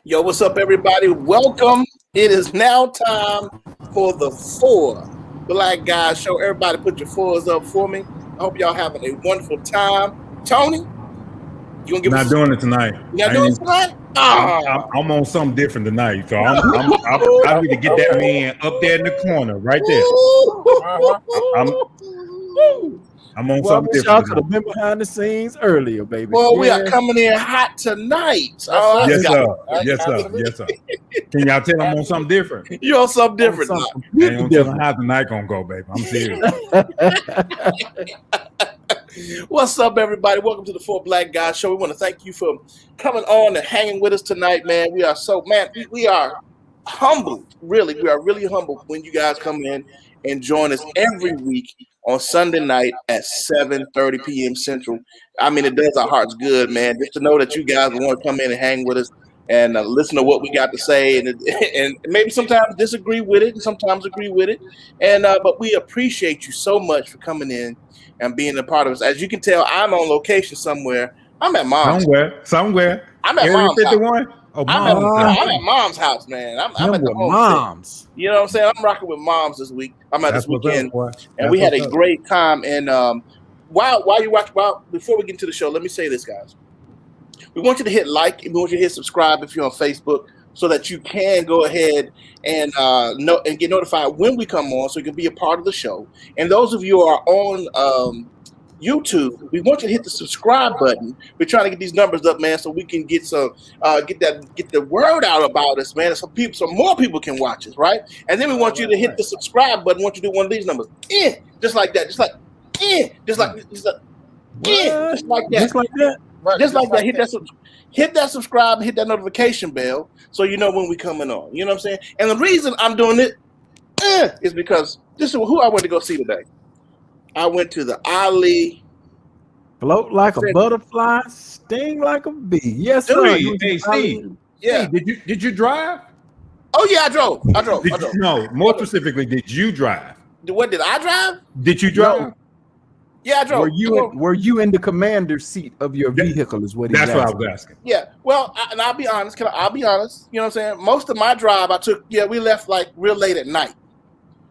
Yo, what's up, everybody? Welcome. It is now time for the Four Black Guys Show. Everybody put your fours up for me. I hope y'all having a wonderful time. Tony, you gonna give Not us doing it tonight. You not doing it tonight? I'm on something different tonight, so I need to get that man up there in the corner, right there. I'm on something different. Y'all could have been behind the scenes earlier, baby. Well, we are coming in hot tonight. Oh, yes, sir. Can y'all tell I'm on something different? You on something different? Ain't gonna tell how tonight gonna go, baby. I'm serious. What's up, everybody? Welcome to the Four Black Guys Show. We want to thank you for coming on and hanging with us tonight, man. We are we are humbled. Really, we are really humbled when you guys come in and join us every week on Sunday night at 7:30 p.m. Central. I mean, it does our hearts good, man, just to know that you guys want to come in and hang with us and listen to what we got to say, and maybe sometimes disagree with it and sometimes agree with it. And but we appreciate you so much for coming in and being a part of us. As you can tell, I'm on location somewhere. I'm at mom's. Somewhere. I'm at Area mom's 51. house. Oh, I'm at mom's house, man. I'm at the home moms. You know what I'm saying? I'm rocking with moms this week. I'm at this weekend, and we had a up. great time. And while you watch, before we get into the show, let me say this, guys. We want you to hit like, and we want you to hit subscribe if you're on Facebook, so that you can go ahead and get notified when we come on, so you can be a part of the show. And those of you who are on YouTube, we want you to hit the subscribe button. We're trying to get these numbers up, man, so we can get the word out about us, man, so more people can watch us, right? And then we want you to hit the subscribe button. We want you to do one of these numbers, just like that, just like that. Hit that subscribe and hit that notification bell so you know when we coming on. You know what I'm saying? And the reason I'm doing it is because this is who I went to go see today. I went to the Ali. Float like a butterfly, sting like a bee. Yes, sir. Hey, Steve. Yeah. Hey, did you drive? Oh yeah, I drove. No, more specifically, did you drive? What, did I drive? Did you drive? No. Yeah, I drove. Were you in the commander's seat of your vehicle? Is what that's what I was asking. Yeah. Well, and I'll be honest. I'll be honest. You know what I'm saying? Most of my drive I took. Yeah, we left like real late at night.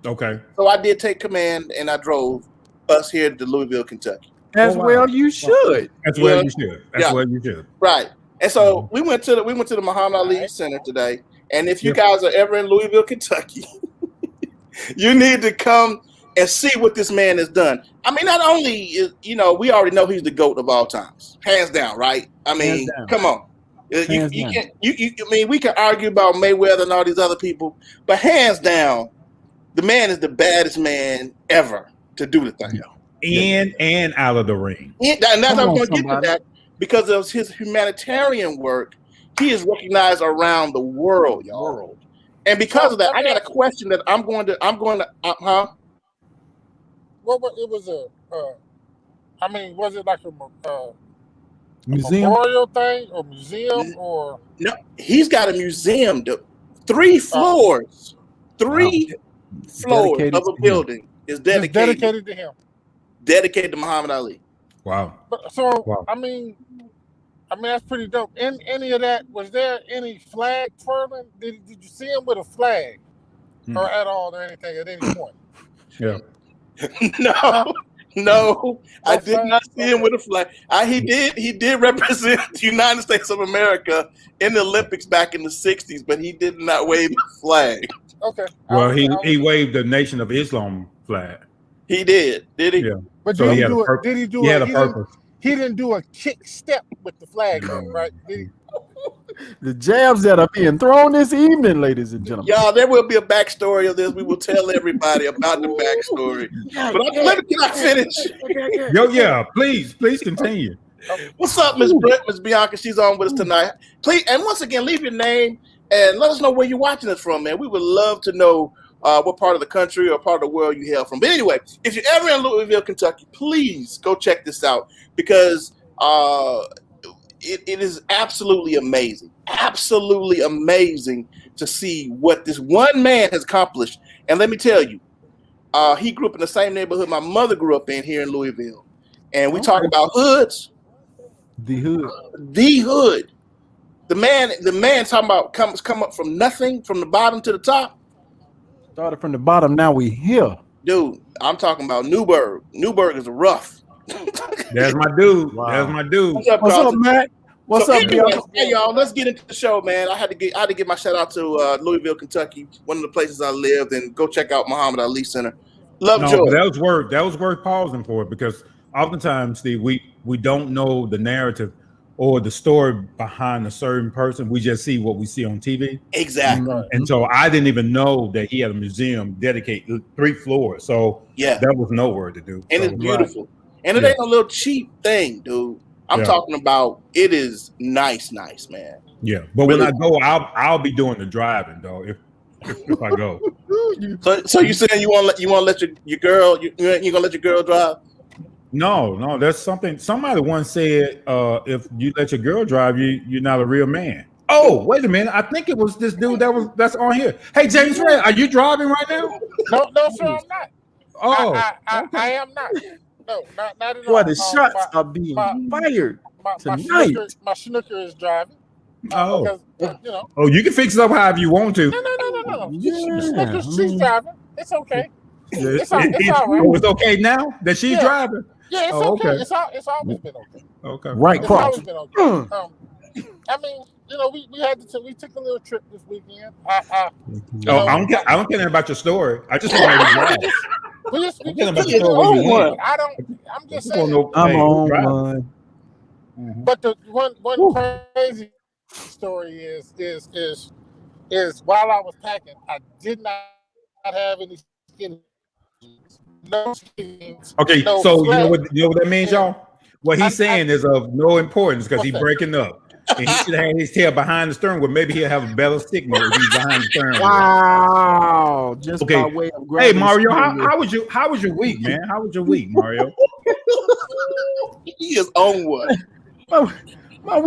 Okay. So I did take command and I drove us here to Louisville, Kentucky. Well, you should. That's where you should. That's where you should. Right. And so we went to the Muhammad Ali Center today. And if you guys are ever in Louisville, Kentucky, you need to come and see what this man has done. I mean, not only is, we already know he's the GOAT of all times, hands down, right? I mean, come on. I mean, we can argue about Mayweather and all these other people, but hands down, the man is the baddest man ever to do the thing. And out of the ring. And that's how I'm going to get to that, because of his humanitarian work. He is recognized around the world, y'all. And because of that, I got a question that I'm going to What it was was it like a museum memorial thing or museum or? No, he's got a museum, 3 floors, 3 floors of a building is dedicated to him. Dedicated to Muhammad Ali. Wow. I mean, that's pretty dope. In any of that, was there any flag twirling? Did you see him with a flag or at all or anything at any point? Yeah. No, I did not see him with a flag. He did represent the United States of America in the Olympics back in the 60s, but he did not wave a flag. Okay. Well, he waved the Nation of Islam flag. He did he? Yeah. But so did he do a purpose. He didn't do a kick step with the flag, right? Did he? The jabs that are being thrown this evening, ladies and gentlemen. Y'all, there will be a backstory of this. We will tell everybody about the backstory. But let me finish. Yo, yeah, please continue. What's up, Miss Brett, Miss Bianca? She's on with us tonight. Please, and once again, leave your name and let us know where you're watching us from, man. We would love to know what part of the country or part of the world you hail from. But anyway, if you're ever in Louisville, Kentucky, please go check this out because it is absolutely amazing to see what this one man has accomplished. And let me tell you, he grew up in the same neighborhood my mother grew up in here in Louisville. And we talk about hoods. The hood. The man talking about come up from nothing, from the bottom to the top. Started from the bottom, now we here. Dude, I'm talking about Newburgh. Newburgh is rough. That's my dude. Wow. That's my dude. What's up, Matt? What's up, anyway, y'all? hey y'all, let's get into the show, man. I had to give my shout out to Louisville, Kentucky, one of the places I lived, and go check out Muhammad Ali Center. But that was worth pausing for because oftentimes, Steve, we don't know the narrative or the story behind a certain person. We just see what we see on TV. Exactly. And so I didn't even know that he had a museum dedicated 3 floors. So yeah, that was nowhere to do. And so, it's beautiful. Right. And it ain't a little cheap thing, dude. I'm talking about it is nice, man. Yeah, but really, when I go, I'll be doing the driving though. If I go. So you saying you want to let your girl you gonna let your girl drive? No, that's something. Somebody once said, if you let your girl drive, you're not a real man. Oh, wait a minute. I think it was this dude that's on here. Hey, James Ray, are you driving right now? No, sir, I'm not. Oh, I am not. No, not at all. Boy, the shots are being fired tonight. My snooker is driving. Oh, because, Oh, you can fix it up however you want to. No. Yeah. She's driving. It's okay. It's all right. Oh, it's okay now that she's driving. Yeah, it's okay. It's always been okay. Okay. Right, it's always been okay. I mean, we took a little trip this weekend. I don't care about your story. I just want to drive. I'm just saying. I'm on one. But the one crazy story is while I was packing, I did not have any skin. No skins. Okay, no so flag. you know what that means, y'all? What he's saying is of no importance because he's breaking up. And he should have his tail behind the steering wheel. Maybe he'll have a better signal if he's behind the steering wheel. Wow! Just by way of hey Mario, how was your week, man? How was your week, Mario? He is on one. My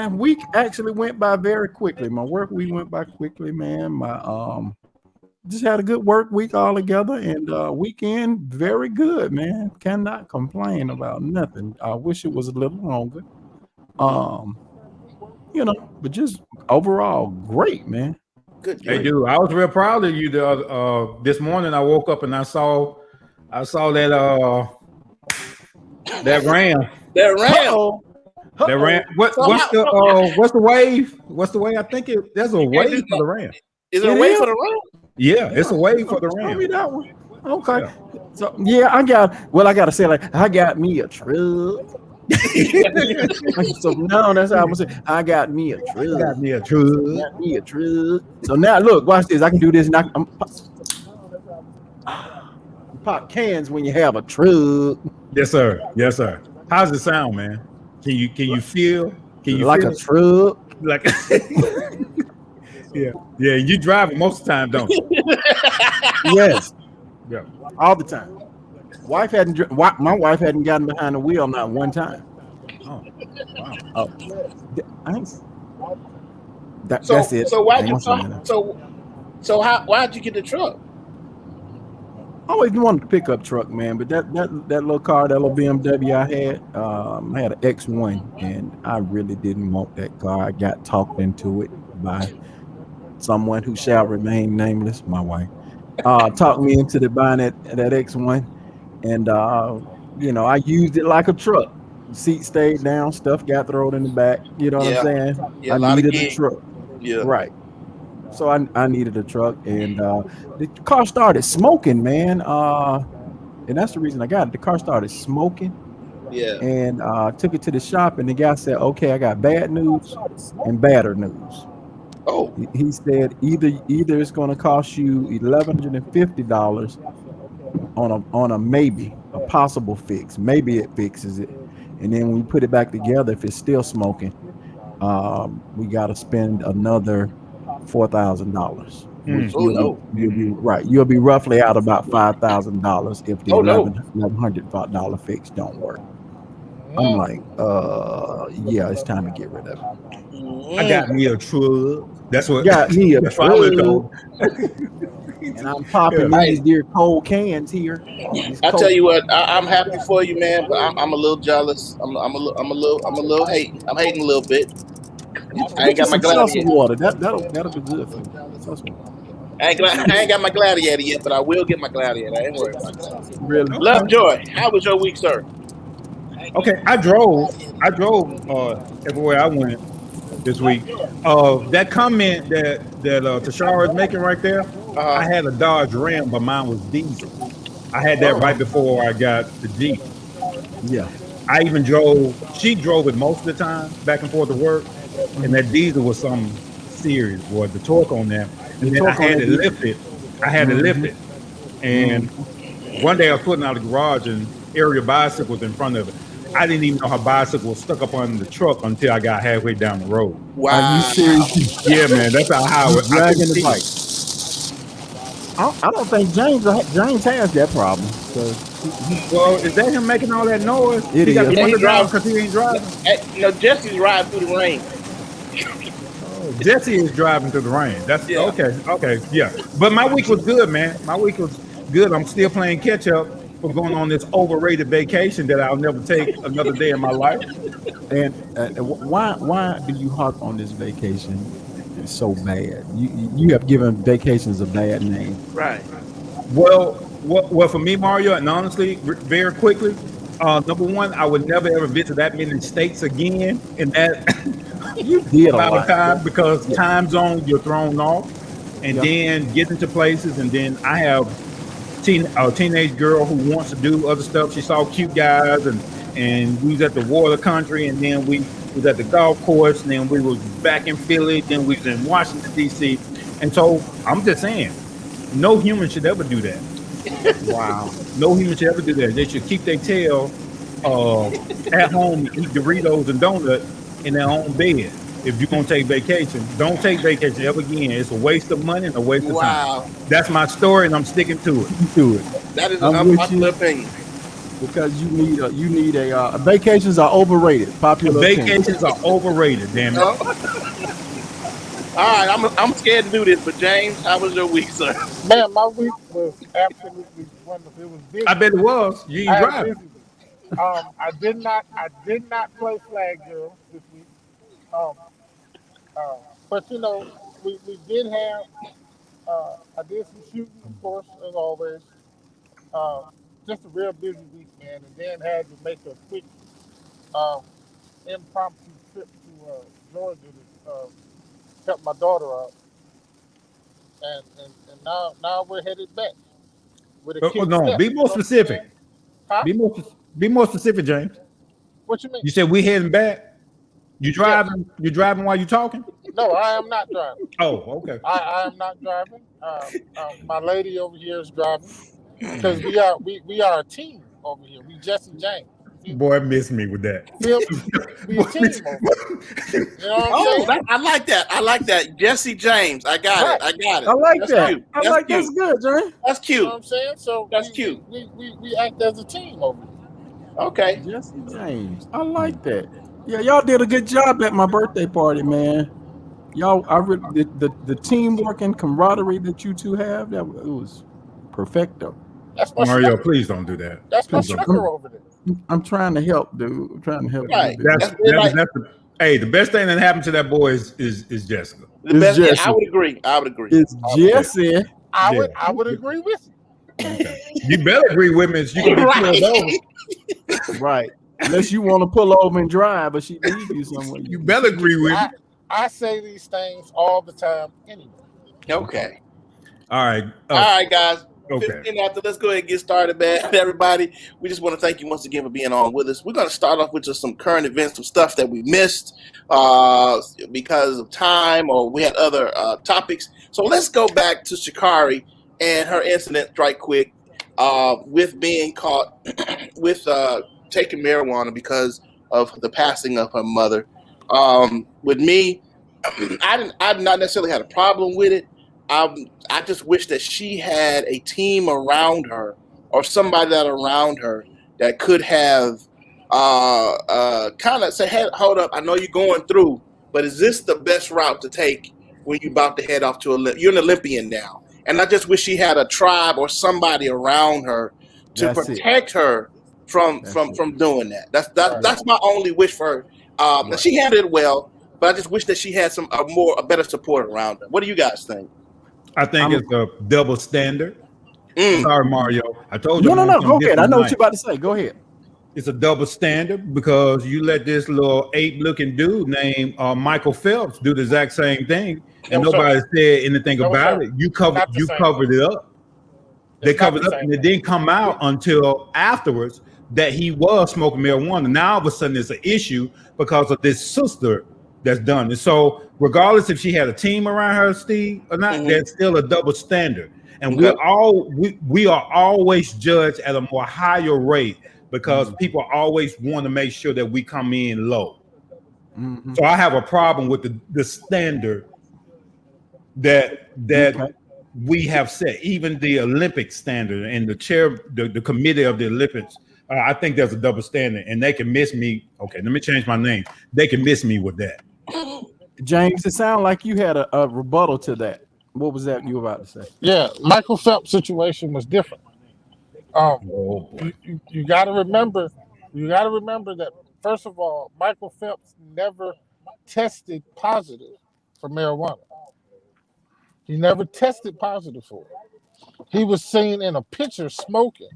week actually went by very quickly. My work week went by quickly, man. My just had a good work week all together, and weekend very good, man. Cannot complain about nothing. I wish it was a little longer. But just overall great, man. Good. Hey, dude, I was real proud of you. This morning I woke up and I saw that ram. That ram. That ram. What's the wave? What's the wave? I think there's a wave for the ram. Is it a wave for the ram? Yeah, it's a wave for the ram. Tell me that one. Okay. Yeah. So I gotta say, like, I got me a truck. So now that's how I'm gonna say, I got me a truck. Got me a truck. Got me a truck. So now look, watch this. I can do this and I'm pop cans when you have a truck. Yes, sir. Yes, sir. How's it sound, man? Can you feel? Can you like feel a truck? Like yeah. You drive it most of the time, don't you? Yes. Yeah. All the time. My wife hadn't gotten behind the wheel not one time. Oh, wow. Oh, that's it. So why'd you get the truck? I always wanted a pickup truck, man, but that little car, that little BMW I had an X1, and I really didn't want that car. I got talked into it by someone who shall remain nameless, my wife. Talked me into buying that X1, and I used it like a truck. Seat stayed down, stuff got thrown in the back. You know what I'm saying? Yeah, I needed a truck. Yeah, right. So I needed a truck, and the car started smoking, man. And that's the reason I got it. The car started smoking, Yeah. and took it to the shop, and the guy said, "Okay, I got bad news and badder news." Oh. He said either it's going to cost you $1,150 on a maybe a possible fix. Maybe it fixes it, and then when we put it back together, if it's still smoking, we got to spend another $4,000. Which Oh, no. you'll be right. You'll be roughly out about $5,000 if the Oh, no. $1,100 fix don't work. I'm like, yeah, it's time to get rid of it. I got me a truck. That's what Got me a that's what I was truck. told. And I'm popping these dear cold cans here. I tell you what, I'm happy for you, man, but I'm a little jealous. I'm a little hating. I'm hating a little bit. I ain't got my gladiator. Water. That'll be good for you. I ain't got my gladiator yet, but I will get my gladiator. I ain't worried about that. Really? Love Joy, how was your week, sir? Okay, I drove everywhere I went this week. That comment that Tashara is making right there, I had a Dodge Ram, but mine was diesel. I had that right before I got the Jeep. Yeah. I even drove. She drove it most of the time, back and forth to work, and that diesel was something serious. Boy, the torque on that. And then I had it lifted. And one day I was putting out the garage, and Area Bicycle was in front of it. I didn't even know her bicycle was stuck up on the truck until I got halfway down the road. Wow. Are you serious? Yeah, man, that's how I was Dragging the bike. I don't think James has that problem. Well, is that him making all that noise? It he got is. the window He down drives- because he ain't driving. Hey, Jesse's riding through the rain. Jesse is driving through the rain. That's Yeah. okay, yeah. But my week was good, man. My week was good. I'm still playing catch up for going on this overrated vacation that I'll never take another day in my life. And why do you harp on this vacation so bad? You have given vacations a bad name. Right. Well, for me, Mario, and honestly, very quickly, number one, I would never ever visit that many states again in that You did a amount lot. of time because time zone you're thrown off, and then getting to places, and then I have a teenage girl who wants to do other stuff. She saw cute guys, and we was at the water country, and then we was at the golf course, and then we was back in Philly, then we was in Washington D.C. And so I'm just saying, no human should ever do that. Wow, no human should ever do that. They should keep their tail at home, eat Doritos and donuts in their own bed. If you're gonna take vacation, don't take vacation ever again. It's a waste of money and a waste of time. That's my story, and I'm sticking to it. That is I'm an with unpopular opinion. Because you need a vacations are overrated. Popular Vacations are overrated, damn it. All right, I'm scared to do this, but James, how was your week, sir? Man, my week was absolutely wonderful. It was busy. I bet it was. You ain't I had driving. busy. I did not play Flag Girl this week. But you know, we did have. I did some shooting, of course, as always. Just a real busy week, man, and then had to make a quick impromptu trip to Georgia to help my daughter out, and now we're headed back with a kid. No, be more specific. Huh? Be more specific, James. What you mean? You said we heading back. You driving? You driving while you talking? No, I am not driving. Oh, okay. I am not driving. My lady over here is driving because we are a team over here. We Jesse James. Boy, miss me with that. We a team over here. You know what I'm saying? I like that. Jesse James. I got it. I like That's that. cute. I That's like cute. that's good, Jerry. That's You know cute. what I'm saying? So That's cute. We act as a team over here. Okay. Jesse James. I like that. Yeah, y'all did a good job at my birthday party, man. Y'all, the teamwork and camaraderie that you two have, it was perfecto. That's my Mario, sugar. please don't do that. That's my Please don't. sugar over there. I'm trying to help, dude. I'm trying to help. Right. you, dude. Hey, the best thing that happened to that boy is Jessica. The best. Jesse. I would agree. It's Jesse. I would agree with you. Okay. You better agree with me. You gonna be pulled over. Right. Unless you want to pull over and drive, but she leave you somewhere. You better agree with me. I say these things all the time anyway. Okay. All right. All right, guys. Okay. 15 after. Let's go ahead and get started, man. Everybody, we just want to thank you once again for being on with us. We're going to start off with just some current events, some stuff that we missed because of time, or we had other topics. So let's go back to Sha'Carri and her incident right quick with being caught with taking marijuana because of the passing of her mother. With me, I did not necessarily had a problem with it. I just wish that she had a team around her or somebody that around her that could have kind of say, hey, hold up, I know you're going through, but is this the best route to take when you're about to head off to you're an Olympian now? And I just wish she had a tribe or somebody around her to protect her from doing that. That's my only wish for her. Right. She handled it well, but I just wish that she had a better support around her. What do you guys think? I think it's a double standard. Sorry, Mario. I told you. No. Go ahead. I know what you're about to say. Go ahead. It's a double standard because you let this little ape-looking dude named Michael Phelps do the exact same thing, and nobody said anything about it. You covered it up. They covered it up, and it didn't come out until afterwards that he was smoking marijuana. Now all of a sudden it's an issue because of this sister that's done it. So regardless if she had a team around her, Steve, or not, there's still a double standard. And we are always judged at a more higher rate because people always want to make sure that we come in low. So I have a problem with the standard that we have set, even the Olympic standard and the committee of the Olympics. I think there's a double standard, and they can miss me. Okay, let me change my name. They can miss me with that. James, it sounded like you had a rebuttal to that. What was that you were about to say? Yeah, Michael Phelps' situation was different. You got to remember that, first of all, Michael Phelps never tested positive for marijuana. He never tested positive for it. He was seen in a picture smoking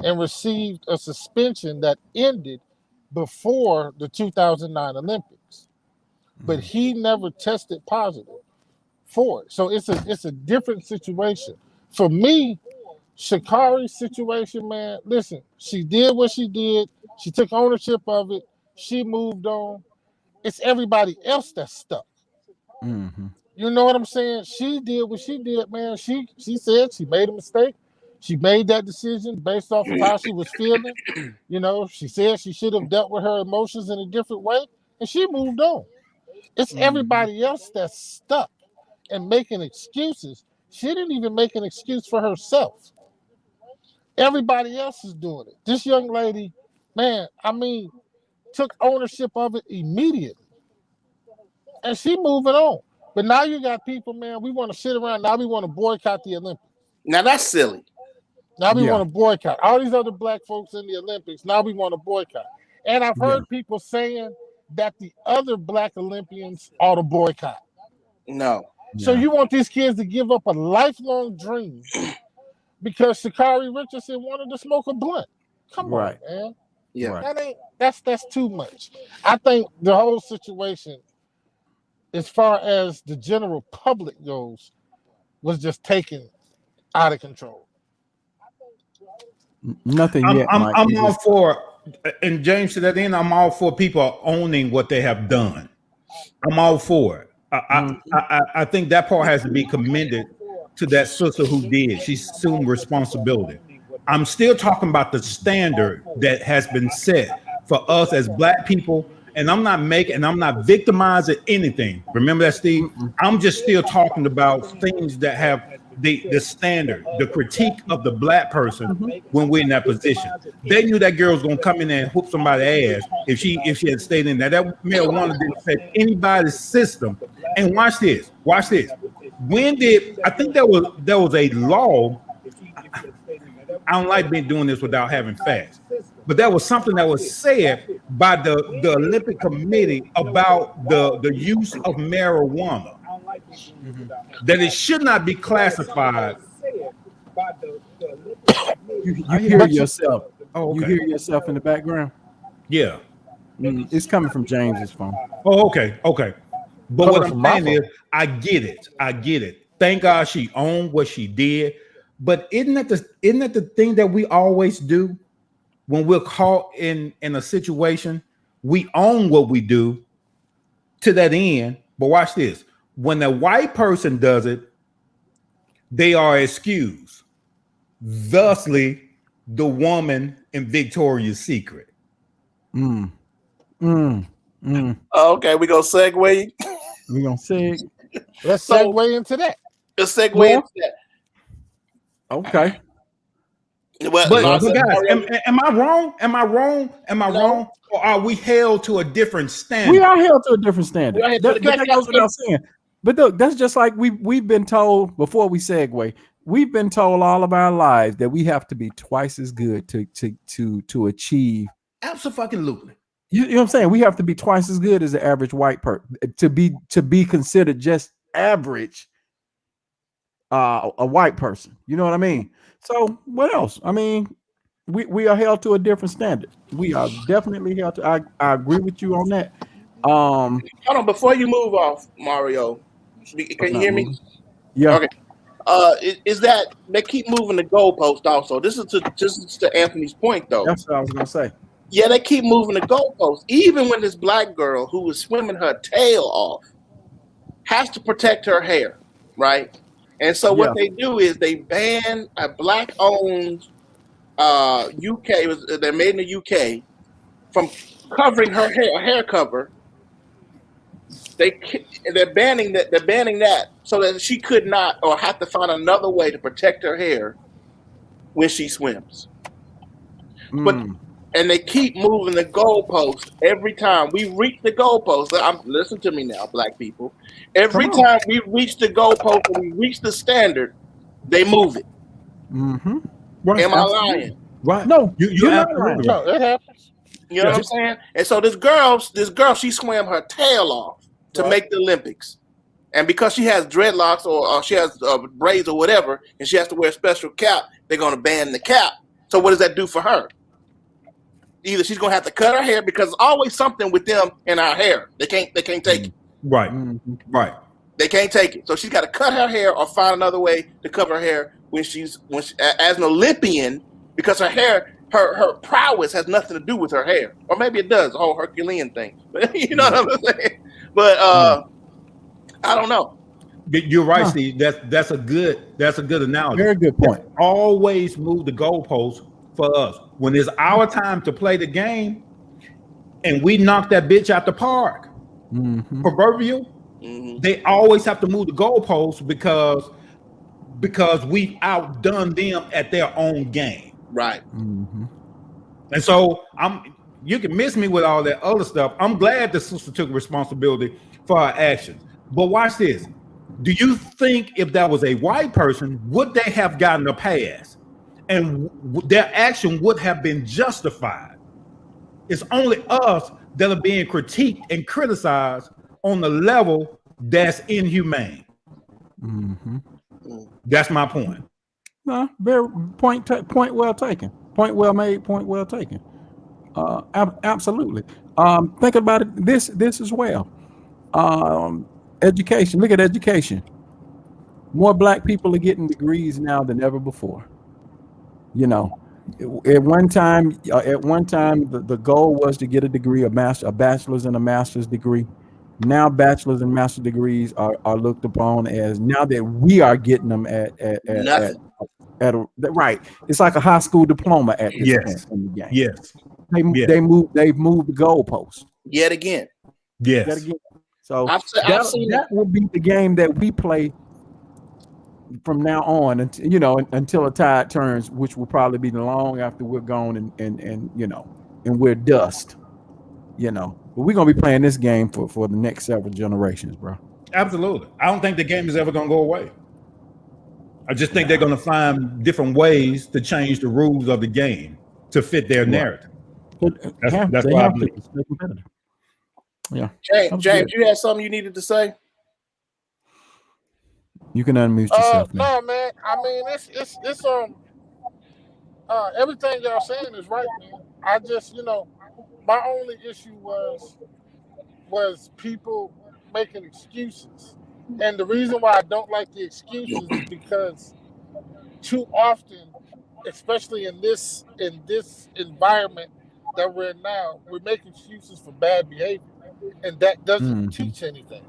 and received a suspension that ended before the 2009 Olympics. But he never tested positive for it. So it's a different situation. For me, Sha'Carri's situation, man, listen, she did what she did. She took ownership of it. She moved on. It's everybody else that's stuck. You know what I'm saying? She did what she did, man. She said she made a mistake. She made that decision based off of how she was feeling. You know, she said she should have dealt with her emotions in a different way, and she moved on. It's everybody else that's stuck and making excuses. She didn't even make an excuse for herself. Everybody else is doing it. This young lady, man, I mean, took ownership of it immediately. And she moving on. But now you got people, man, we want to sit around. Now we want to boycott the Olympics. Now that's silly. Now we want to boycott. All these other black folks in the Olympics, now we want to boycott. And I've heard people saying that the other black Olympians ought to boycott. No. So you want these kids to give up a lifelong dream because Sha'Carri Richardson wanted to smoke a blunt. Come on, man. Yeah. That's too much. I think the whole situation, as far as the general public goes, was just taken out of control. Nothing yet. I'm all for, and James, to that end, I'm all for people owning what they have done. I'm all for it. I think that part has to be commended to that sister who did. She assumed responsibility. I'm still talking about the standard that has been set for us as black people. And I'm not victimizing anything. Remember that, Steve? I'm just still talking about things that have the standard, the critique of the black person when we're in that position. They knew that girl was gonna come in there and whoop somebody's ass if she had stayed in there. That marijuana didn't affect anybody's system. And watch this. When did I think there was a law? I don't like doing this without having facts. But that was something that was said by the Olympic Committee about the use of marijuana. That it should not be classified. You hear yourself. Oh, okay. You hear yourself in the background? Yeah. It's coming from James's phone. Oh, okay. But what I'm saying is, I get it. Thank God she owned what she did. But isn't that the thing that we always do when we're caught in a situation? We own what we do to that end. But watch this: when a white person does it, they are excused. Thusly, the woman in Victoria's Secret. Mm. Mm. Mm. Okay, we gonna segue. We gonna say Let's So- segue into that. Let's segue More? into that. okay. Well, But, no, but guys, Mario, am I wrong? Am I wrong? Am I No. wrong? Or are we held to a different standard? We are held to a different standard. We are held to That, the- but that goes without saying. But look, that's just like we've been told before we segue. We've been told all of our lives that we have to be twice as good to achieve. Absolutely. You know what I'm saying? We have to be twice as good as the average white person to be considered just average. A white person. You know what I mean? So what else? I mean, we are held to a different standard. We are definitely held to. I agree with you on that. hold on, before you move off, Mario, can you hear me? Yeah. Okay. Is that they keep moving the goalpost also? This is to Anthony's point though. That's what I was gonna say. Yeah, they keep moving the goalposts. Even when this black girl who was swimming her tail off has to protect her hair, right? And so what they do is they ban a black-owned UK, they're made in the UK, from covering her hair, a hair cover. They're banning that. They're banning that so that she could not or have to find another way to protect her hair when she swims. But and they keep moving the goalpost every time we reach the goalpost. Listen to me now, black people. Every time we reach the goalpost and we reach the standard, they move it. Mm-hmm. Am I lying? Right. No, you're not absolutely lying. right. No, it happens. You know what I'm saying? And so this girl, she swam her tail off to make the Olympics. And because she has dreadlocks or she has braids or whatever, and she has to wear a special cap, they're going to ban the cap. So what does that do for her? Either she's going to have to cut her hair because there's always something with them in our hair. They can't take it. Right. Mhm. Right. They can't take it. So she's got to cut her hair or find another way to cover her hair when she as an Olympian, because her hair, her prowess has nothing to do with her hair. Or maybe it does, the whole Herculean thing. But you know what I'm saying? But I don't know. You're right, Steve. That's a good analogy. Very good point. Always move the goalposts for us. When it's our time to play the game and we knock that bitch out the park, proverbial, they always have to move the goalposts because we've outdone them at their own game. Right. Mm-hmm. And so you can miss me with all that other stuff. I'm glad the sister took responsibility for her actions. But watch this. Do you think if that was a white person, would they have gotten a pass? And their action would have been justified? It's only us that are being critiqued and criticized on the level that's inhumane. Mm-hmm. That's my point. No, very point well taken. Point well made. Point well taken. Absolutely. Think about it. This as well. Education. Look at education. More black people are getting degrees now than ever before. You know, at one time, the goal was to get a degree, a bachelor's and a master's degree. Now, bachelor's and master's degrees are looked upon as, now that we are getting them at right. It's like a high school diploma at this point in the game. Yes. They've moved the goalpost Yet again. Yes. yet again. So I've seen that will be the game that we play from now on, until a tide turns, which will probably be long after we're gone and we're dust. But we're gonna be playing this game for the next several generations, bro. Absolutely. I don't think the game is ever going to go away. I just think they're going to find different ways to change the rules of the game to fit their narrative. That's what I believe. Stay competitive. Yeah. James, you had something you needed to say? You can unmute yourself now. No, man. I mean, it's everything y'all saying is right, man. I just, my only issue was people making excuses, and the reason why I don't like the excuses is because too often, especially in this environment that we're in now, we're making excuses for bad behavior, and that doesn't Mhm. teach anything.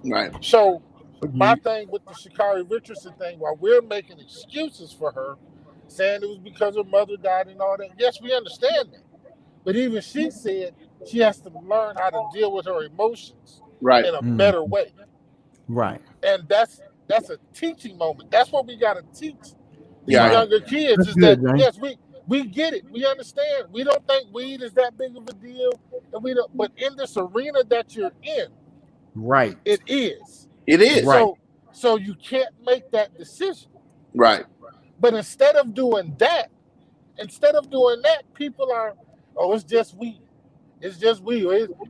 Right. So But my you- thing with the Sha'Carri Richardson thing, while we're making excuses for her, saying it was because her mother died and all that, yes, we understand that. But even she said she has to learn how to deal with her emotions Right. in a Mhm. better way. Right. And that's a teaching moment. That's what we got to teach these Yeah. younger kids. That's Is good, that James. yes, we get it, we understand. We don't think weed is that big of a deal, and we don't. But in this arena that you're in, Right. it is. It is. Right. So you can't make that decision. Right. But instead of doing that, people are, oh, it's just weed. It's just weed.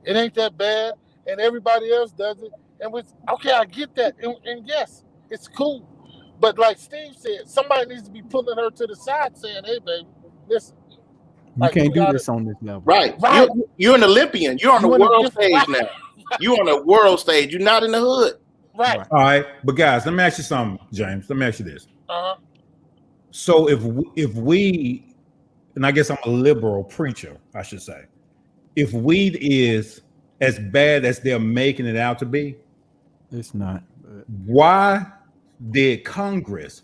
It ain't that bad, and everybody else does it. And okay, I get that, and yes, it's cool. But like Steve said, somebody needs to be pulling her to the side, saying, "Hey, baby, listen, You like, can't you do gotta- this on this level. Right. Right. You're an Olympian. You're on the You in a world different- stage now. You're on the world stage. You're not in the hood. right." Right. All right, but guys, let me ask you something, James. Let me ask you this. Uh-huh. So if we, and I guess I'm a liberal preacher, I should say, if weed is as bad as they're making it out to be, It's not. why did Congress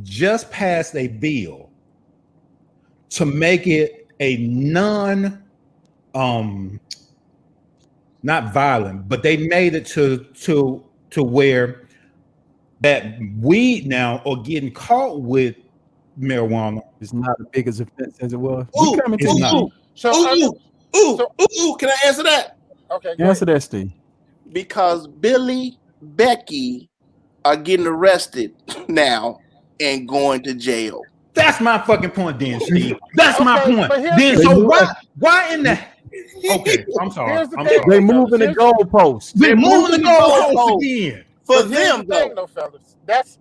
just pass a bill to make it a not violent, but they made it to where that weed now are getting caught with marijuana. It's not as big as offense as it was. Ooh, We coming to it's you. not. So Ooh. Can I answer that? okay, go Answer ahead. that, Steve. Because Billy, Becky are getting arrested now and going to jail. That's my fucking point, then, Steve. That's my Okay, point. but here's Then the- so why in the okay? I'm sorry. Here's the I'm thing. sorry. They moving the goalposts. They're moving the goalposts goalposts. again. For But here's them, the thing, though. though, fellas. That's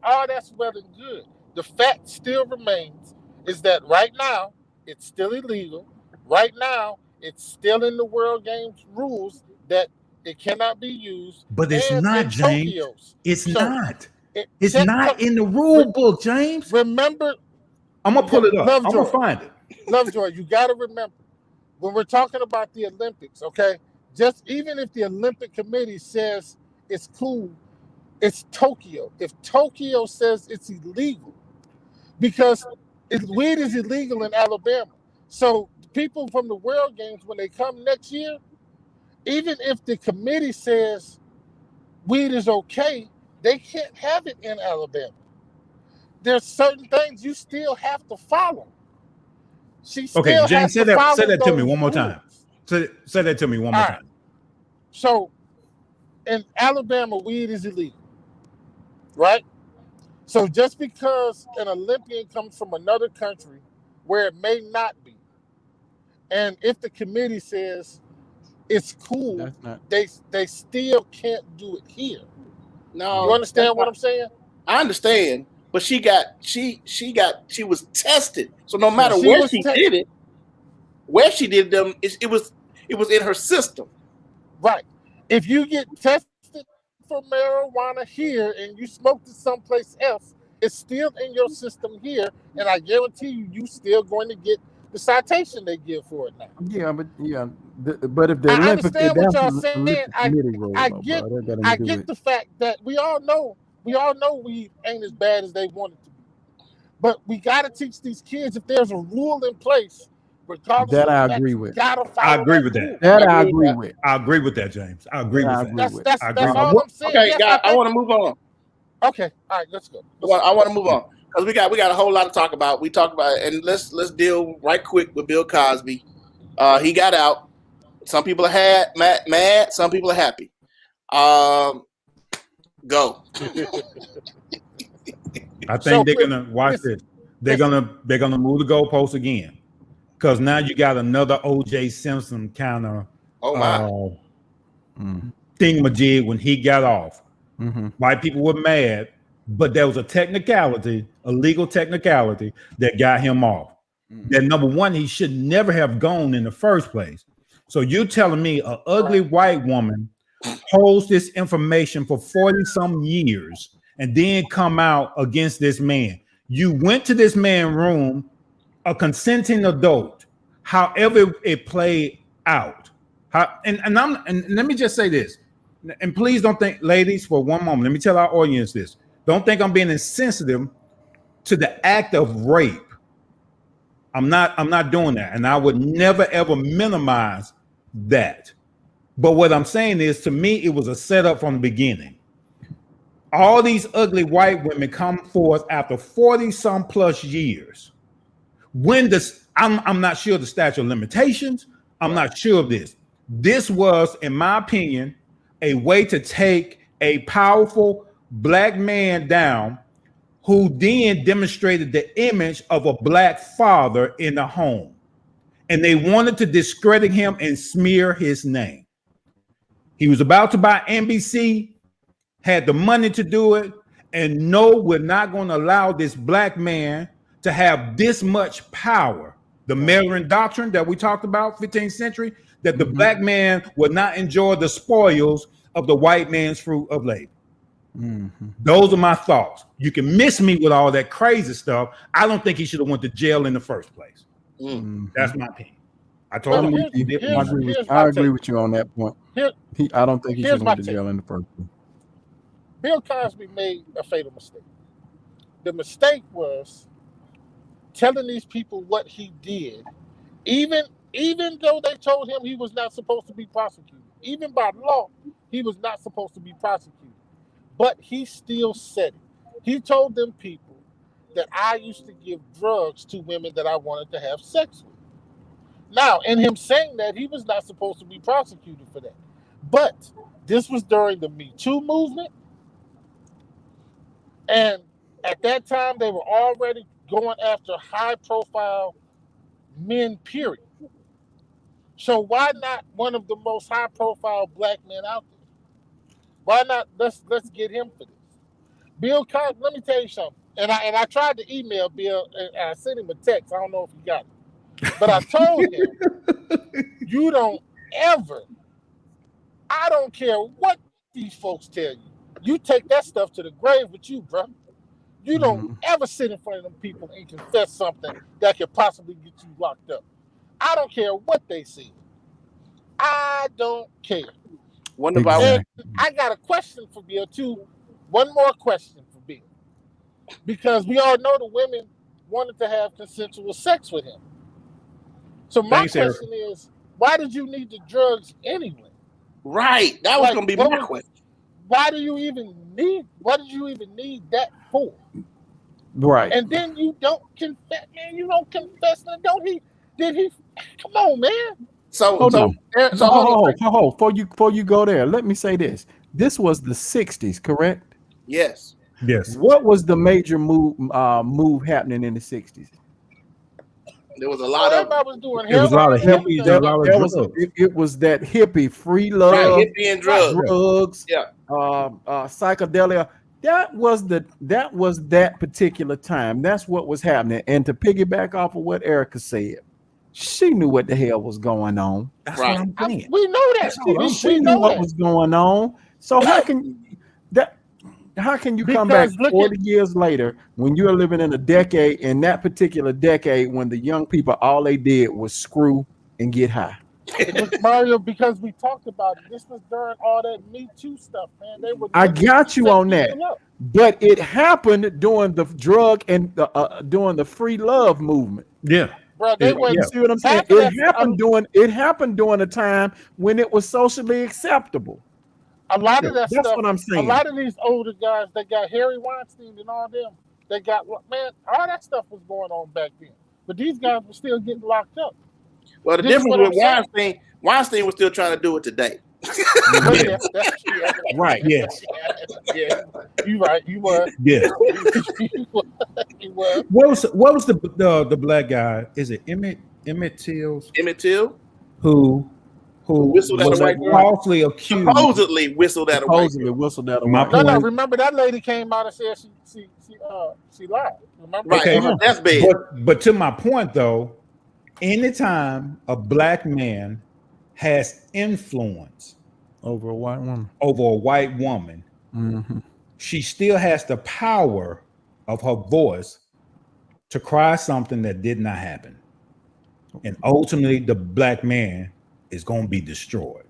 well and good. The fact still remains is that right now it's still illegal. Right now it's still in the World Games rules that it cannot be used. But it's And not, in James. Tokyo's. It's So, not. it- It's check- not in the rule book, James. Remember, I'm gonna pull it up. I'm Lovejoy. gonna find it. Lovejoy, you got to remember when we're talking about the Olympics, okay? Just even if the Olympic Committee says it's cool, it's Tokyo. If Tokyo says it's illegal, because weed is illegal in Alabama. So people from the World Games, when they come next year, even if the committee says weed is okay, they can't have it in Alabama. There's certain things you still have to follow. She still Okay, has James, say to that follow to me those one more rules. time. Say that to me one more All right. time. So in Alabama, weed is illegal, right? So just because an Olympian comes from another country where it may not be, and if the committee says it's cool, That's not. they still can't do it here. No, You understand what I'm saying? I understand, but she was tested. So no matter she where was she tested. did it, where she did them, it was in her system. Right. If you get tested for marijuana here and you smoked it someplace else, it's still in your system here, and I guarantee you still going to get the citation they give for it now. Yeah, but but if the I Olympic, understand what that's y'all the saying. Olympic committee role, I though, get- bro. That got nothing I to do get with- the fact that we all know weed ain't as bad as they want it to be. But we got to teach these kids if there's a rule in place, regardless That of the I fact, agree you with. gotta follow I agree with rule. that. That I I agree agree with. I agree with that, James. I agree Yeah, with I that. agree. That's with. that's, I that's agree. all I'm saying. Okay, Yes, guys, I think- want to move on. Okay, all right, let's go. I want to move on because we got a whole lot to talk about. We talked about it, and let's deal right quick with Bill Cosby. He got out. Some people are mad. Some people are happy. Go. I think So, they're gonna watch listen, this. They're gonna move the goalposts again, because now you got another O.J. Simpson kind of Oh my. thingamajig when he got off. Mm-hmm. White people were mad, but there was a technicality, a legal technicality that got him off. That number one, he should never have gone in the first place. So you're telling me an ugly white woman holds this information for 40 some years and then come out against this man? You went to this man's room, a consenting adult, however it played out. And let me just say this, and please don't think, ladies, for one moment, let me tell our audience this. Don't think I'm being insensitive to the act of rape. I'm not doing that, and I would never ever minimize that. But what I'm saying is, to me, it was a setup from the beginning. All these ugly white women come forth after 40 some plus years. When I'm not sure the statute of limitations. I'm not sure of this. This was, in my opinion, a way to take a powerful black man down, who then demonstrated the image of a black father in the home. And they wanted to discredit him and smear his name. He was about to buy NBC, had the money to do it, and no, we're not going to allow this black man to have this much power. The Maryland Doctrine that we talked about, 15th century, that the black man would not enjoy the spoils of the white man's fruit of labor. Those are my thoughts. You can miss me with all that crazy stuff. I don't think he should have went to jail in the first place. That's my opinion. I told him I agree with you on that point. I don't think he should have went to jail in the first place. Bill Cosby made a fatal mistake. The mistake was telling these people what he did, even though they told him he was not supposed to be prosecuted. Even by law, he was not supposed to be prosecuted. But he still said it. He told them people that I used to give drugs to women that I wanted to have sex with. Now, in him saying that, he was not supposed to be prosecuted for that. But this was during the Me Too movement. And at that time, they were already going after high-profile men, period. So why not one of the most high-profile black men out there? Why not? Let's get him for this. Bill Cosby, let me tell you something. And I tried to email Bill, and I sent him a text. I don't know if he got it. But I told him, you don't ever, I don't care what these folks tell you. You take that stuff to the grave with you, bro. You don't ever sit in front of them people and confess something that could possibly get you locked up. I don't care what they say. I don't care. And I got a question for Bill, too. One more question for Bill. Because we all know the women wanted to have consensual sex with him. So my question is, why did you need the drugs anyway? Right. That was going to be my question. Why did you even need that for? Right. And then you don't confess, man. You don't confess. Did he? Come on, man. Hold on. Before you go there, let me say this. This was the 60s, correct? Yes. What was the major move happening in the 60s? There was a lot of. Everybody was doing There was a lot of hippies. It was that hippie free love, right, hippie and drugs. Yeah. Psychedelia. That was that particular time. That's what was happening. And to piggyback off of what Erica said, she knew what the hell was going on. That's right. What I'm saying. We know that. She knew what was going on. So how can you come back 40 years later when you're living in that particular decade when the young people, all they did was screw and get high? Mario, because we talked about it. This was during all that Me Too stuff, man. I got you on that. But it happened during the drug and during the free love movement. Yeah. Bro, see what I'm saying? It happened during a time when it was socially acceptable. A lot of that's what I'm saying. A lot of these older guys, they got Harry Weinstein and all them. They got, man, all that stuff was going on back then. But these guys were still getting locked up. Well, the difference with Weinstein was still trying to do it today. Right. Yes. Yeah. You right. You were. Yeah. You were. What was the black guy? Is it Emmett Till? Emmett Till, who whistled at was a white falsely accused. Supposedly whistled at a white girl. No. Remember that lady came out and said she lied. Remember? Right. Okay. That's bad. But to my point though, anytime a black man has influence over a white woman, she still has the power of her voice to cry something that did not happen. And ultimately the black man is going to be destroyed.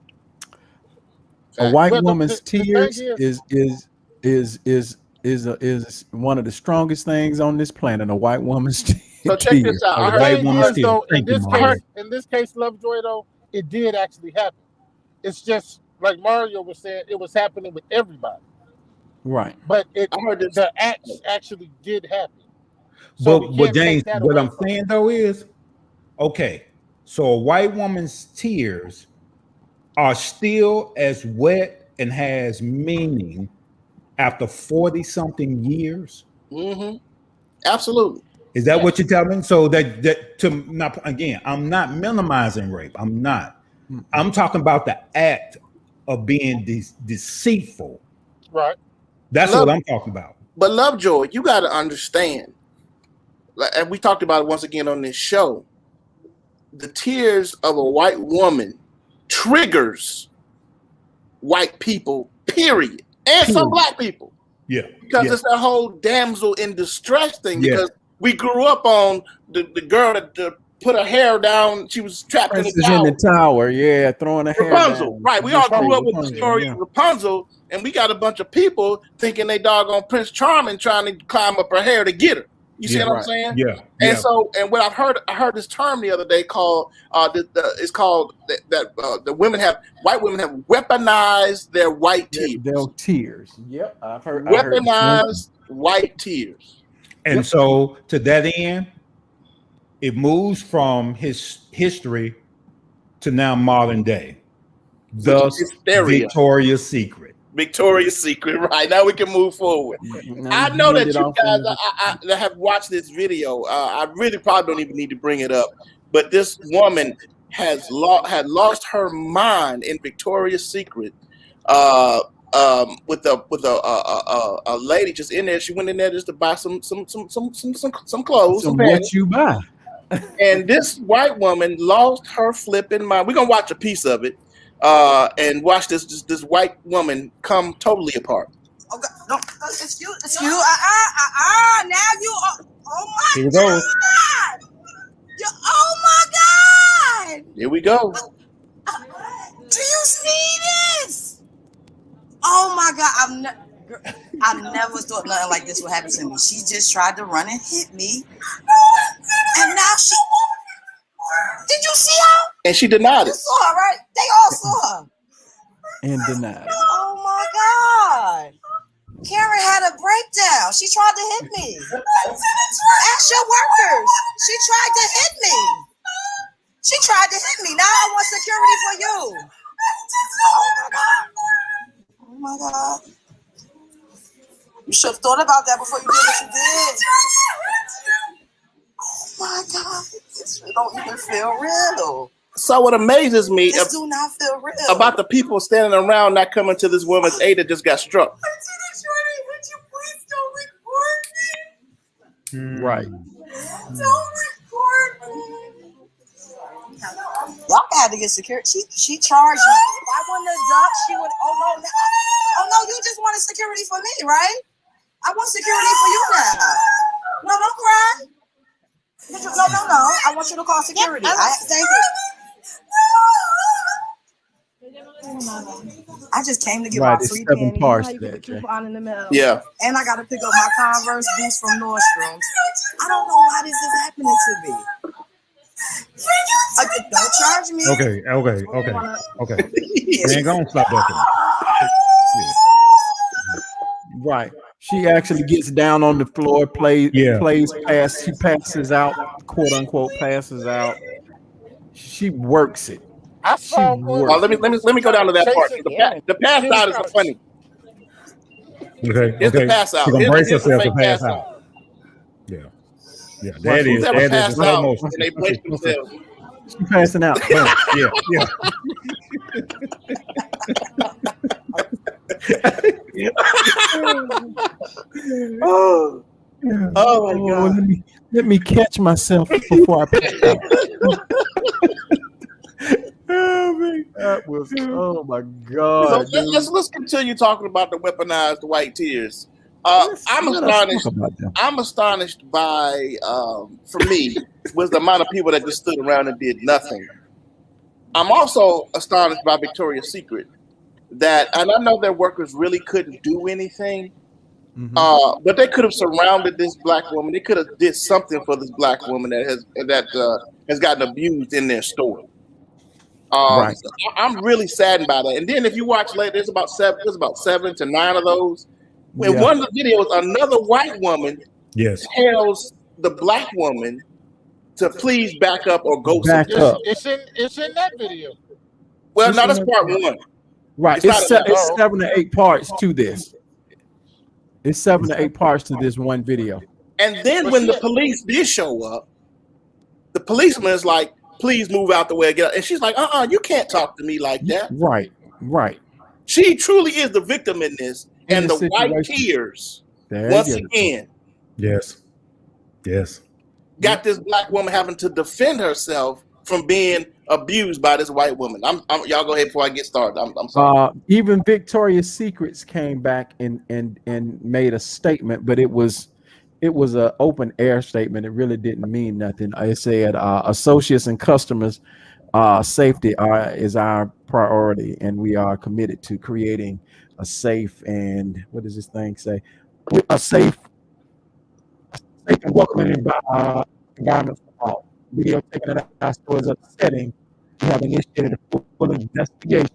A white But woman's the thing tears is- is one of the strongest things on this planet. A white woman's So check tears. this out. A I white heard, woman's tears. though, Thank you, in Mario. this case, Lovejoy, though, it did actually happen. It's just like Mario was saying, it was happening with everybody. Right. But I heard this. the acts actually did happen. So we But can't take James, that what away I'm from it. saying though is, okay, so a white woman's tears are still as wet and has meaning after 40 something years. Mm-hmm. Absolutely. Is that what you're telling me? So that to not again, I'm not minimizing rape. I'm not. I'm talking about the act of being deceitful. Right. That's Love- what I'm talking about. But Lovejoy, you got to understand, and we talked about it once again on this show, the tears of a white woman triggers white people, period. And some black people. Yeah. Because yeah. it's that whole damsel in distress thing. Yeah. Because we grew up on the girl that put her hair down. She was trapped in Princess the tower. in the tower, yeah, throwing her hair Rapunzel, down. right? We all grew up with the Rapunzel, story yeah. of Rapunzel, and we got a bunch of people thinking they doggone Prince Charming trying to climb up her hair to get her. You see Yeah, what I'm right. saying? Yeah. And so, and what I heard this term the other day called it's called that the white women have weaponized their white tears. Their tears. Yep, I've heard. Weaponized white tears. And so to that end, it moves from his history to now modern day. Thus, Hysteria. Victoria's Secret. Victoria's Secret. Right now, we can move forward. I know that you guys that have watched this video. I really probably don't even need to bring it up, but this woman had lost her mind in Victoria's Secret. With a lady just in there. She went in there just to buy some clothes. Some what you buy? And this white woman lost her flipping mind. We're gonna watch a piece of it, and watch this white woman come totally apart. Oh, God, no, it's you. Now you are. Oh my Here we go. God! Oh my God! Here we go. Do you see this? Oh my God! I never thought nothing like this would happen to me. She just tried to run and hit me, and now she. Did you see her? And she denied You it. saw her, right? They all saw her. And denied. Oh my God! Karen had a breakdown. She tried to hit me. Ask your workers. She tried to hit me. She tried to hit me. Now I want security for you. Oh my God. You should have thought about that before you did what you did. Oh my God. This don't even feel real. So what amazes me This do not feel real. about the people standing around not coming to this woman's aid that just got struck. Would you please don't record me? Right. Don't record me. Y'all had to get security. She charged me. If I wouldn't have ducked, she would. Oh no, you just wanted security for me, right? I want security for you now. No, don't cry. No. I want you to call security. Thank you. I just came to get Right, my it's free 7 panties. parts How you to put that, the Jay. coupon in the middle. Yeah. And I got to pick up my Converse boots from Nordstrom's. I don't know why this is happening to me. Don't charge me. Okay. We ain't gonna stop that. Right. She actually gets down on the floor, she passes out, quote unquote, passes out. She works it. I saw She one. Oh, let me go down to that part. The pass out is funny. Okay. Here's the pass out. She's gonna brace Here's the herself to fake pass pass out. Yeah. That Who's is ever the passed slow out motion. and they brace themselves? She passing out. Yeah. Oh my God. Let me catch myself before I pass out. That was, oh my God. So let's continue talking about the weaponized white tears. I'm Let us talk astonished. about them. I'm astonished by, for me, was the amount of people that just stood around and did nothing. I'm also astonished by Victoria's Secret that, and I know their workers really couldn't do anything, but they could have surrounded this black woman. They could have did something for this black woman that has gotten abused in their store. Right. So I'm really saddened by that. And then if you watch later, there's about 7 to 9 of those. In Yeah. one of the videos, another white woman Yes. tells the black woman to please back up or go Back somewhere. up. It's in that video. Well, It's no, in that's that part video. one. Right. It's not It's enough. 7 to 8 parts to this. It's 7 to 8 parts to this one video. And then But when the shit. police did show up, the policeman is like, please move out the way. Get out. And she's like, you can't talk to me like that. Right. Right. She truly is the victim in this. In And this the white situation. tears, There once you go. again, Yes. Yes. got this black woman having to defend herself from being abused by this white woman. Y'all go ahead before I get started. I'm sorry. Even Victoria's Secrets came back and made a statement, but it was an open air statement. It really didn't mean nothing. It said associates and customers safety is our priority, and we are committed to creating a safe and what does this thing say? A safe and welcoming environment for all. Video taken at our stores at the setting. We have initiated a full investigation.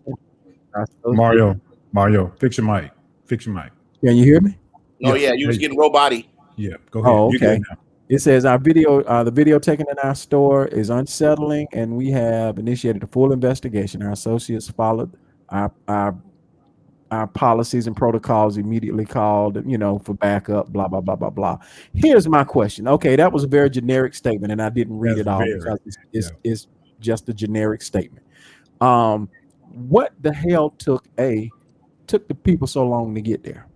Mario, fix your mic. Fix your mic. Can you hear me? No, yeah, you was getting robot-y. Yeah, go ahead. Oh, You good okay. now. It says the video taken in our store is unsettling, and we have initiated a full investigation. Our associates followed our policies and protocols, immediately called, for backup, blah, blah, blah, blah, blah. Here's my question. Okay, that was a very generic statement, and I didn't read That's it all very, because it's just a generic statement. What the hell took the people so long to get there?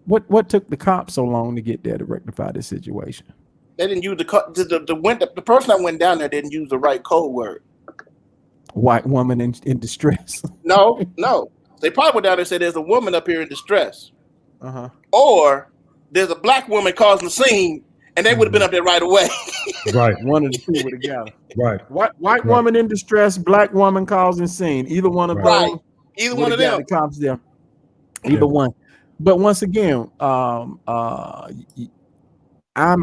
What took the cops so long to get there to rectify this situation? They didn't use the person that went down there didn't use the right code word. White woman in distress. No. They probably went down there and said there's a woman up here in distress. Uh-huh. Or there's a black woman causing the scene, and they would have been up there right away. Right, One of the two would have got it. right. White woman in distress, black woman causing scene. Either one of Right. those. Either would've one of got them. the cops there. Yeah. Either one. But once again, I'm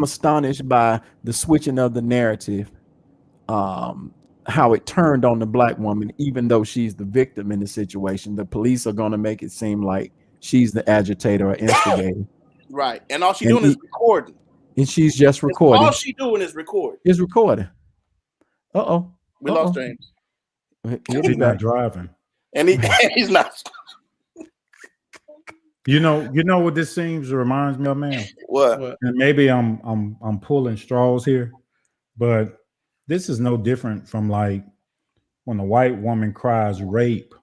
astonished by the switching of the narrative, how it turned on the black woman, even though she's the victim in the situation. The police are going to make it seem like she's the agitator or instigator, Right. And all she's And doing is recording. and she's just recording. All she's doing is recording. Is recording. Uh-oh. We lost James. He'll be He's not back. driving. And he's not. You know what this seems reminds me of, man? What? And maybe I'm pulling straws here, but this is no different from like when a white woman cries rape,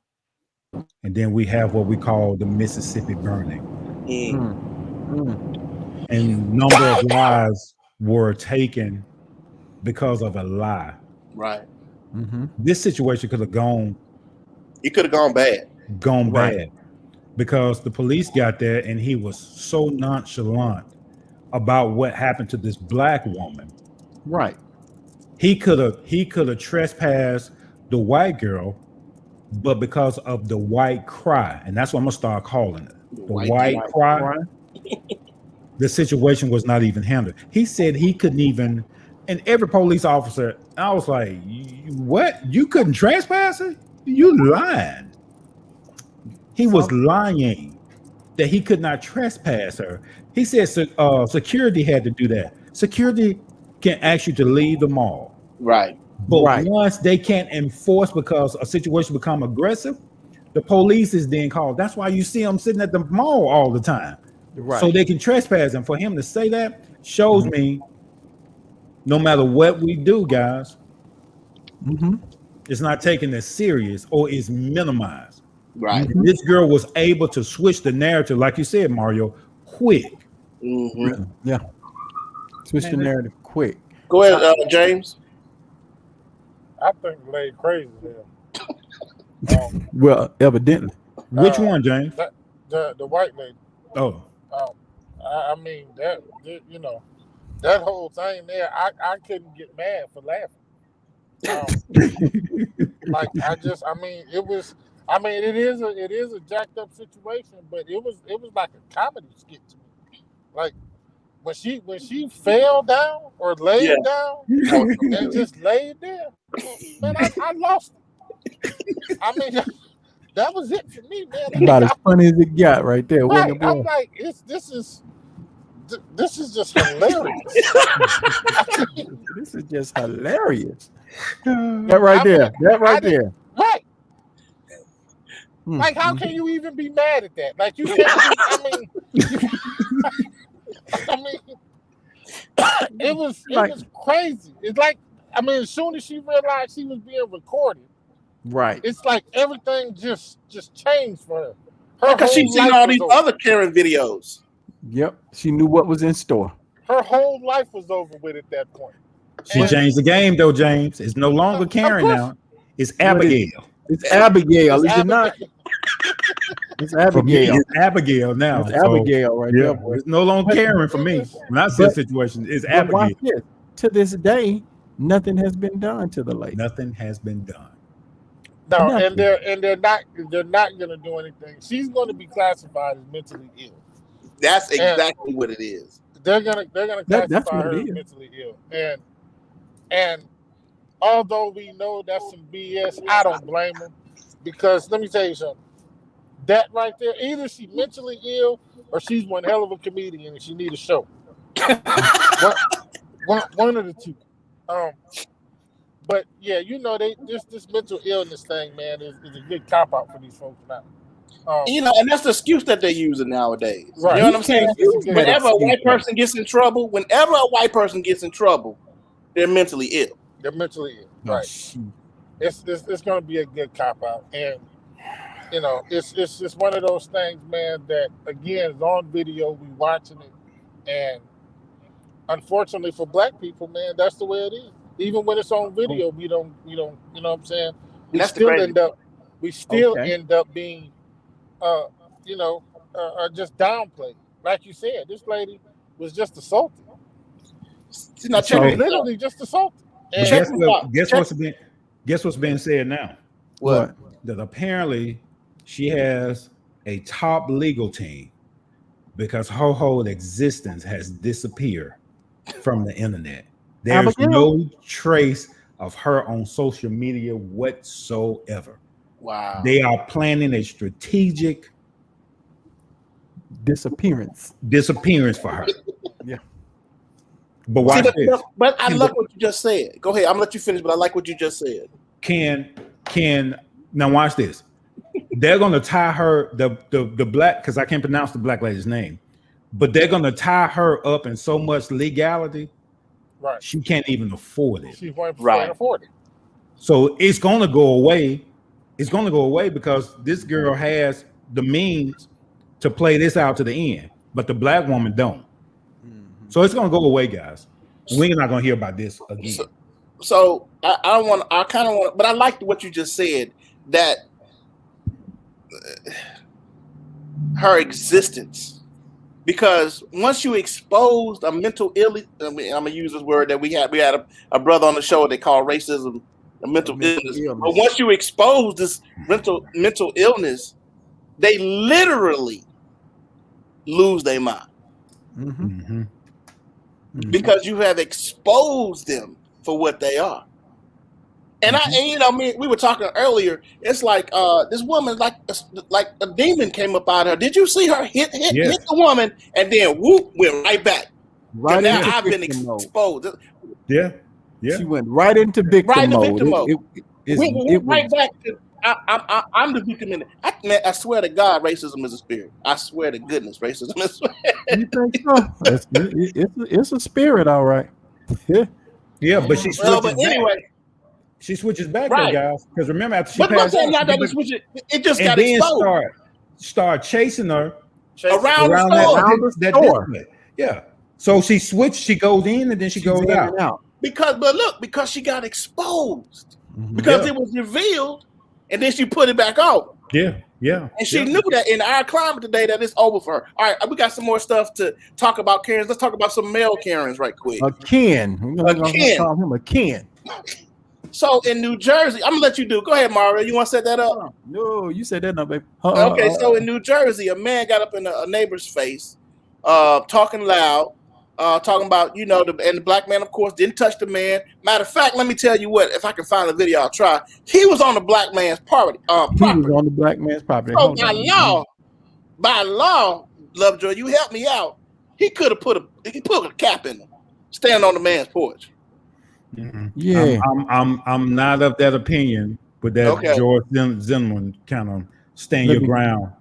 and then we have what we call the Mississippi burning. And number of lives were taken because of a lie. Right. This situation could have gone He could have gone bad. Right. bad because the police got there and he was so nonchalant about what happened to this black woman. Right. He could have trespassed the white girl, but because of the white cry, and that's what I'm gonna start calling it, the white cry, the situation was not even handled. He said he couldn't even, and every police officer, I was like, what? You couldn't trespass her? You lying. He was lying that he could not trespass her. He said security had to do that. Security can ask you to leave the mall. Right. But once they can't enforce because a situation become aggressive, the police is then called. That's why you see them sitting at the mall all the time. Right. So they can trespass. And for him to say that shows me no matter what we do, guys, it's not taken as serious or is minimized. Right. This girl was able to switch the narrative, like you said, Mario, quick. Yeah. Switch the narrative quick. Go ahead, James. I think Lay crazy there. Well, evidently. Which one, James? The white lady. Oh, I mean that whole thing there. I couldn't get mad for laughing. Like it was. I mean, it is a jacked up situation, but it was like a comedy skit to me. Like when she fell down or laid Yeah. down and just laid there, man, I lost it. I mean, that was it for me, man. About as funny as it got right there. Right. Wasn't it, I'm boy? like, this is just hilarious. This is just hilarious. That right there. That right there. Right. Hmm. Like, how can you even be mad at that? Like, you can't. I mean, it was crazy. It's like, I mean, as soon as she realized she was being recorded, Right. it's like everything just changed for her. Because whole she's seen life all was these over. other Karen videos. Yep. She knew what was in store. Her whole life was over with at that point. She And- changed the game though, James. It's no longer Of Karen course. now. It's Abigail. It's Abigail, It's is it not? Abigail. It's For me, Abigail. it's Abigail now. It's So, Abigail right yeah, there, boy. it's no longer Karen for me. When I see a situation, it's But watch Abigail. this. To this day, nothing has been done to the lady. Nothing has been done. No, Nothing. and they're not gonna do anything. She's gonna be classified as mentally ill. That's exactly what it is. They're gonna That's classify what her it as is. mentally ill. And although we know that's some BS, I don't blame them, because let me tell you something. That right there, either she's mentally ill or she's one hell of a comedian and she need a show. one of the two. But yeah, this mental illness thing, man, is a good cop out for these folks now. And that's the excuse that they're using nowadays. Right. You know what I'm saying? It's a good Whenever a excuse, white person gets in trouble, they're mentally ill. They're mentally ill. Oh, Right. shoot. It's going to be a good cop out, and it's just one of those things, man, that again is on video. We watching it, and unfortunately for black people, man, that's the way it is. Even when it's on video, we don't. You know what I'm saying? We That's the still crazy end up being, just downplayed. Like you said, this lady was just assaulted. Now, She check was it out. literally just assaulted. But And Check this out. guess what's being said now? What? That apparently she has a top legal team because her whole existence has disappeared from the internet. There's Abigail? no trace of her on social media whatsoever. Wow. They are planning a strategic Disappearance. disappearance for her. Yeah. But See, watch this. but I like what you just said. Go ahead. I'm gonna let you finish, but I like what you just said. Can now watch this. They're gonna tie her the black, because I can't pronounce the black lady's name, but they're gonna tie her up in so much legality right, she can't even afford it. she can't Right. afford it. So it's gonna go away. It's gonna go away because this girl has the means to play this out to the end, but the black woman don't. So it's gonna go away, guys. We're not gonna hear about this again. So I kind of want, but I liked what you just said, that her existence, because once you exposed a mental illness, I'm gonna use this word that we had a brother on the show they call racism, a mental illness. But once you expose this mental illness, they literally lose their mind Mhm. because you have exposed them for what they are. And we were talking earlier. It's like this woman, like a demon came up out of her. Did you see her hit Yes. the woman, and then whoop, went right back? Right And now into I've been victim mode. exposed. Yeah. Yeah. She went right into victim Right into mode. victim mode. It Went was right back to I'm the victim in it. I swear to God, racism is a spirit. I swear to goodness, racism is. You think so? It's a spirit, all right. Yeah. Yeah, but she Well, switches but back. anyway, She switches back Right. there, guys. Because remember, after she but passed I'm out, not that she it switch it just got and then exposed start chasing her around around the store. the store. display. Yeah. So she switched. She goes in and then she goes She's in out. and out. Because she got exposed. Because Yeah. it was revealed, and then she put it back out. Yeah. Yeah. And she yeah. knew that in our climate today that it's over for her. All right, we got some more stuff to talk about Karens. Let's talk about some male Karens right quick. A Ken. We're gonna Ken. call him a Ken. So in New Jersey, I'm gonna let you do. Go ahead, Mario. You want to set that up? No, you said that, no, baby. Okay, so in New Jersey, a man got up in a neighbor's face, talking loud, talking about, and the black man, of course, didn't touch the man. Matter of fact, let me tell you what, if I can find the video, I'll try. He was on the black man's property. He was on the black man's property. So by law, Lovejoy, you help me out. He could have put a cap in him, standing on the man's porch. Mm-mm. Yeah. I'm not of that opinion, but that Okay. George Zimmerman kind of stand your ground.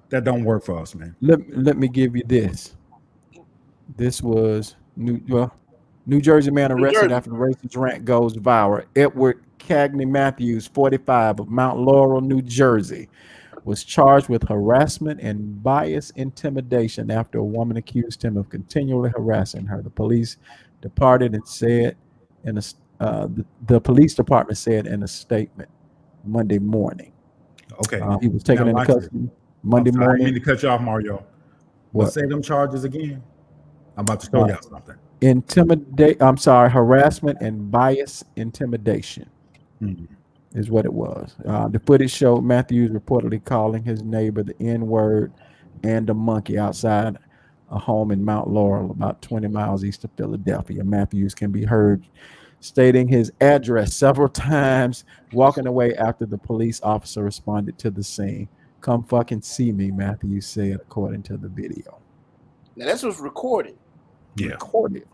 That don't work for us, man. Let me give you this. This was New Jersey man arrested after the racist rant goes viral. Edward Cagney Matthews, 45, of Mount Laurel, New Jersey, was charged with harassment and bias intimidation after a woman accused him of continually harassing her. The police departed and said the police department said in a statement Monday morning. Okay. He was taken into custody Monday morning. I didn't mean to cut you off, Mario. What? Say them charges again. I'm about to show you something. Harassment and bias intimidation is what it was. The footage showed Matthews reportedly calling his neighbor the N-word and a monkey outside a home in Mount Laurel, about 20 miles east of Philadelphia. Matthews can be heard stating his address several times, walking away after the police officer responded to the scene. "Come fucking see me," Matthews said, according to the video. Now this was recorded. Yeah. Recorded.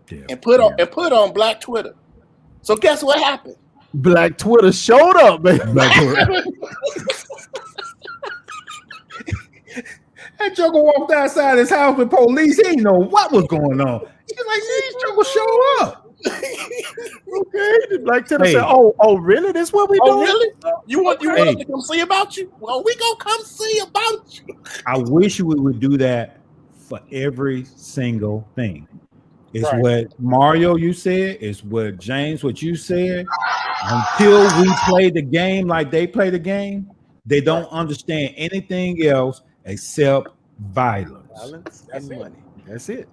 Yeah. And put on Black Twitter. So guess what happened? Black Twitter showed up, baby. That joker walked outside his house with police. He didn't know what was going on. He's like, these jokers show up. Okay. Black Twitter said, oh, really? This what we doing? Really? You want us to come see about you? Well, we gonna come see about you. I wish we would do that for every single thing. It's what Mario you said. It's what James, what you said. Until we play the game like they play the game, they don't understand anything else except violence. Violence and money. That's it.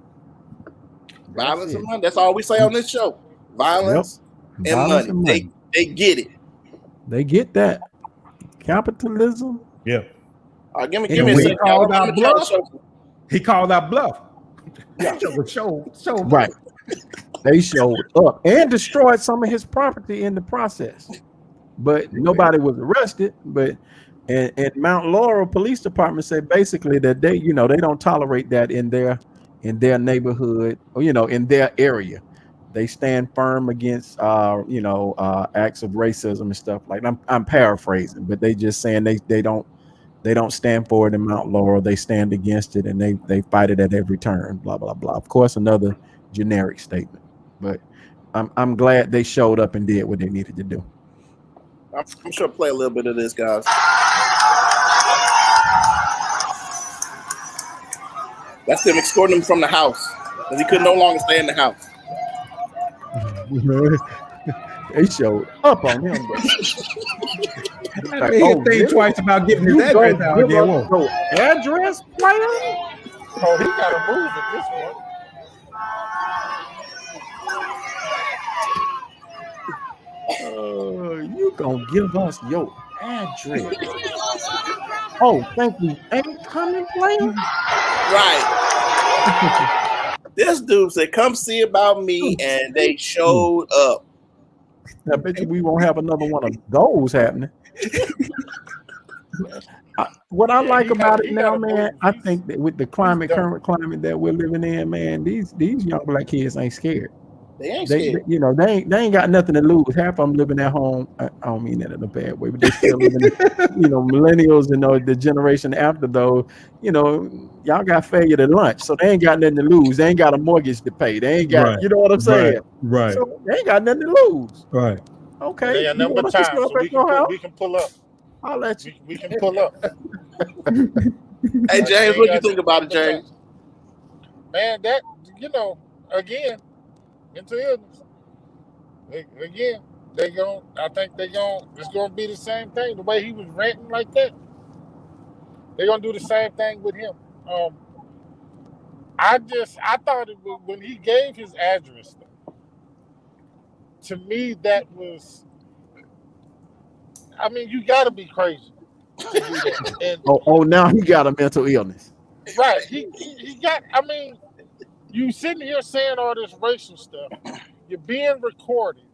Violence and money. That's all we say on this show. Violence and money. They get it. They get that. Capitalism. Yeah. All right, give me a second. He called out bluff. Yeah. show right. They showed up and destroyed some of his property in the process. But nobody was arrested. But and Mount Laurel Police Department said basically that they don't tolerate that in their neighborhood or in their area. They stand firm against acts of racism and stuff like that. I'm paraphrasing, but they just saying they don't stand for it in Mount Laurel. They stand against it and they fight it at every turn. Blah blah blah. Of course, another generic statement, but I'm glad they showed up and did what they needed to do. I'm sure I'll play a little bit of this, guys. That's them escorting him from the house because he could no longer stay in the house. They showed up on him. I didn't think twice about giving his address out there. Address, player? Oh, he got to move at this point. You gonna give us your address? Oh, thank you. Ain't coming, player? Right. This dude said, "Come see about me," and they showed up. I bet you we won't have another one of those happening. What I like about it now, man, I think that with the current climate that we're living in, man, these young black kids ain't scared. They ain't scared. They ain't got nothing to lose. Half of them living at home. I don't mean that in a bad way, but they still living. Millennials and the generation after though. Y'all got failure to lunch, so they ain't got nothing to lose. They ain't got a mortgage to pay. They ain't got, you know what I'm saying? Right. So they ain't got nothing to lose. Right. Okay. Yeah, number of times so we can pull up. I'll let you. We can pull up. Hey James, what do you think about it, James? Man, that again, mental illness. Again, I think it's gonna be the same thing. The way he was ranting like that, They're gonna do the same thing with him. I thought when he gave his address, to me that was, I mean, you got to be crazy to do that. And now he got a mental illness. right, he got. I mean, you sitting here saying all this racial stuff, you're being recorded,